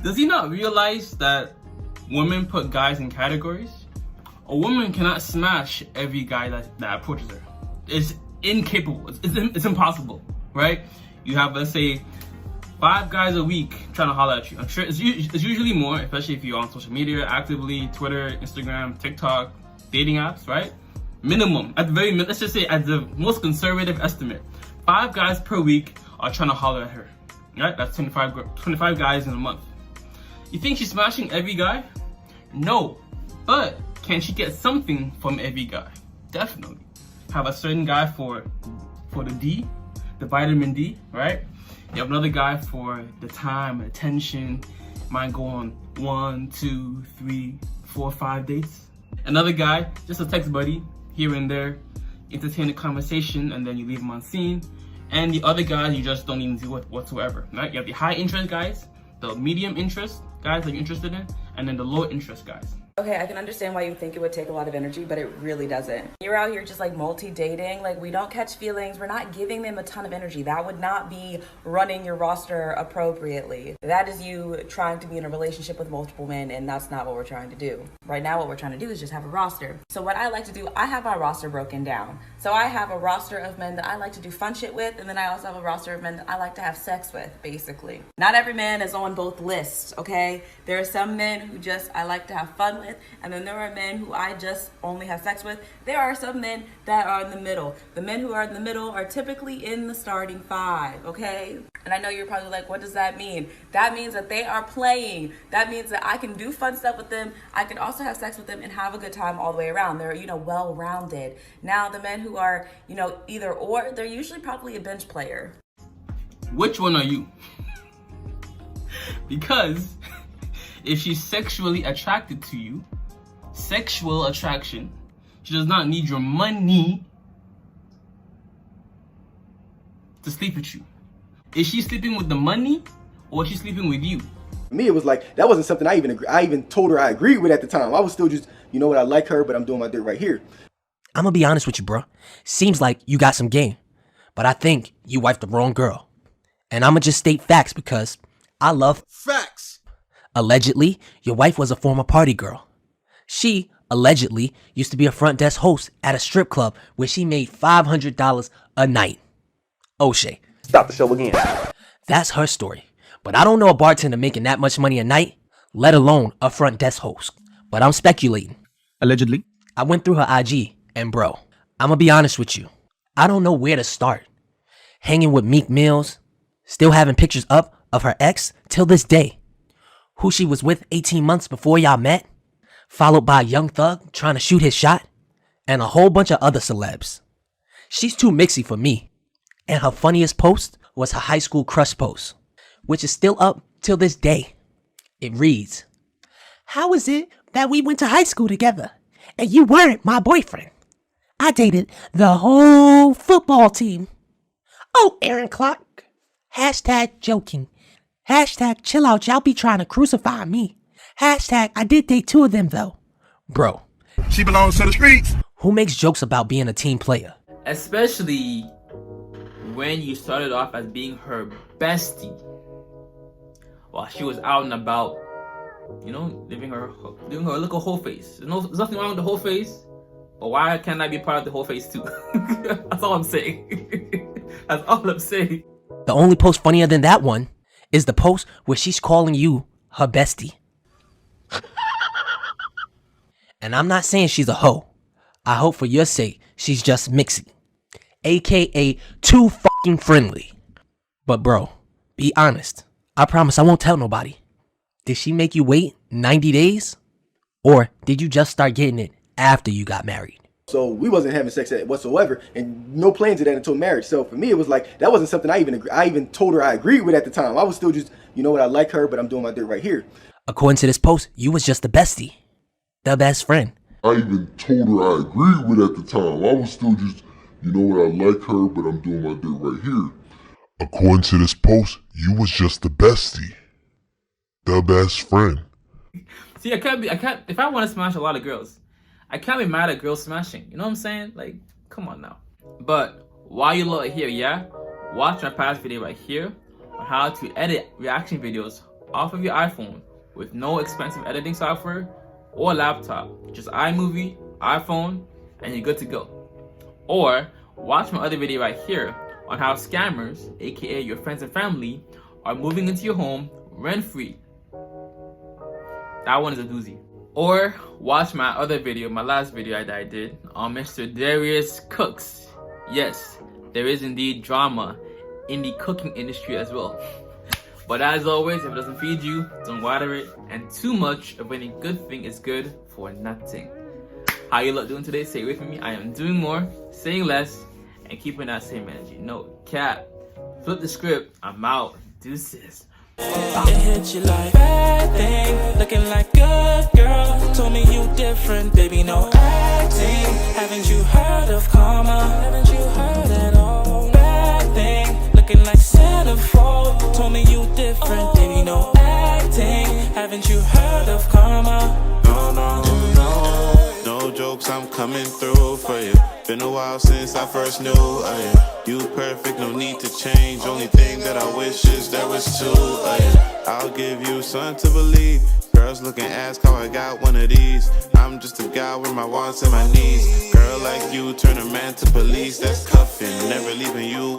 Does he not realize that women put guys in categories? A woman cannot smash every guy that approaches her. It's incapable. It's impossible, right? You have, let's say, 5 guys a week trying to holler at you. I'm sure it's usually more, especially if you're on social media actively, Twitter, Instagram, TikTok, dating apps, right? Minimum, at the very minimum, let's just say at the most conservative estimate, 5 guys per week are trying to holler at her, right? That's 25 guys in a month. You think she's smashing every guy? No, but can she get something from every guy? Definitely. Have a certain guy for the D, the vitamin D, right? You have another guy for the time, attention, might go on 1, 2, 3, 4, 5 dates. Another guy, just a text buddy, here and there, entertain a conversation, and then you leave him on scene. And the other guys, you just don't even do it whatsoever, right? You have the high interest guys, the medium interest guys that you're interested in, and then the low interest guys. Okay, I can understand why you think it would take a lot of energy, but it really doesn't. You're out here just like multi-dating, like we don't catch feelings, we're not giving them a ton of energy. That would not be running your roster appropriately. That is you trying to be in a relationship with multiple men, and that's not what we're trying to do. Right now, what we're trying to do is just have a roster. So what I like to do, I have my roster broken down. So I have a roster of men that I like to do fun shit with, and then I also have a roster of men that I like to have sex with, basically. Not every man is on both lists, okay? There are some men who just I like to have fun with, and then there are men who I just only have sex with. There are some men that are in the middle. The men who are in the middle are typically in the starting 5, okay? And I know you're probably like, what does that mean? That means that they are playing. That means that I can do fun stuff with them. I can also have sex with them and have a good time all the way around. They're, well-rounded. Now, the men who are, either or, they're usually probably a bench player. Which one are you? Because if she's sexually attracted to you, sexual attraction, she does not need your money to sleep with you. Is she sleeping with the money, or is she sleeping with you? For me, it was like, that wasn't something I even told her I agreed with at the time. I was still just, you know what, I like her, but I'm doing my dirt right here. I'm gonna be honest with you, bro. Seems like you got some game, but I think you wifed the wrong girl. And I'm gonna just state facts because I love facts. Allegedly, your wife was a former party girl. She, allegedly, used to be a front desk host at a strip club where she made $500 a night. O'Shea. Stop the show again. That's her story. But I don't know a bartender making that much money a night, let alone a front desk host. But I'm speculating. Allegedly. I went through her IG, and bro, I'm gonna be honest with you. I don't know where to start. Hanging with Meek Mills, still having pictures up of her ex till this day, who she was with 18 months before y'all met, followed by a young thug trying to shoot his shot, and a whole bunch of other celebs. She's too mixy for me, and her funniest post was her high school crush post, which is still up till this day. It reads, How is it that we went to high school together and you weren't my boyfriend? I dated the whole football team. Oh, Aaron Clark. Hashtag joking. Hashtag chill out, y'all be trying to crucify me. Hashtag I did date 2 of them though. Bro. She belongs to the streets. Who makes jokes about being a team player? Especially when you started off as being her bestie while she was out and about, you know, doing her little whole face. There's nothing wrong with the whole face, but why can't I be part of the whole face too? That's all I'm saying. That's all I'm saying. The only post funnier than that one is the post where she's calling you her bestie. And I'm not saying she's a hoe. I hope for your sake she's just Mixy, aka too fucking friendly. But bro, be honest. I promise I won't tell nobody. Did she make you wait 90 days? Or did you just start getting it after you got married? So we wasn't having sex whatsoever, and no plans of that until marriage. So for me, it was like, that wasn't something I even told her I agreed with at the time. I was still just, you know what, I like her, but I'm doing my dirt right here. According to this post, you was just the bestie. The best friend. I even told her I agreed with at the time. I was still just, you know what, I like her, but I'm doing my dirt right here. According to this post, you was just the bestie. The best friend. See, I can't, if I want to smash a lot of girls, I can't be mad at girls smashing. You know what I'm saying? Like, come on now. But while you look here, yeah, watch my past video right here on how to edit reaction videos off of your iPhone with no expensive editing software or laptop. Just iMovie, iPhone, and you're good to go. Or watch my other video right here on how scammers, aka your friends and family, are moving into your home rent-free. That one is a doozy. Or watch my other video, my last video that I did on Mr. Darius Cooks. Yes, there is indeed drama in the cooking industry as well. But as always, if it doesn't feed you, don't water it. And too much of any good thing is good for nothing. How you look doing today? Stay away from me. I am doing more, saying less, and keeping that same energy. No cap. Flip the script. I'm out. Deuces. It hit you like bad thing, looking like good girl. Told me you different, baby, no acting. Haven't you heard of karma? Haven't you heard at all? Bad thing, looking like centerfold. Told me you different, baby, no acting. Haven't you heard of karma? No jokes, I'm coming through for you. Been a while since I first knew you perfect, no need to change. Only thing that I wish is there was 2 I'll give you something to believe. Girls looking ask how I got one of these. I'm just a guy with my wants and my needs. Girl like you turn a man to police. That's cuffing, never leaving you.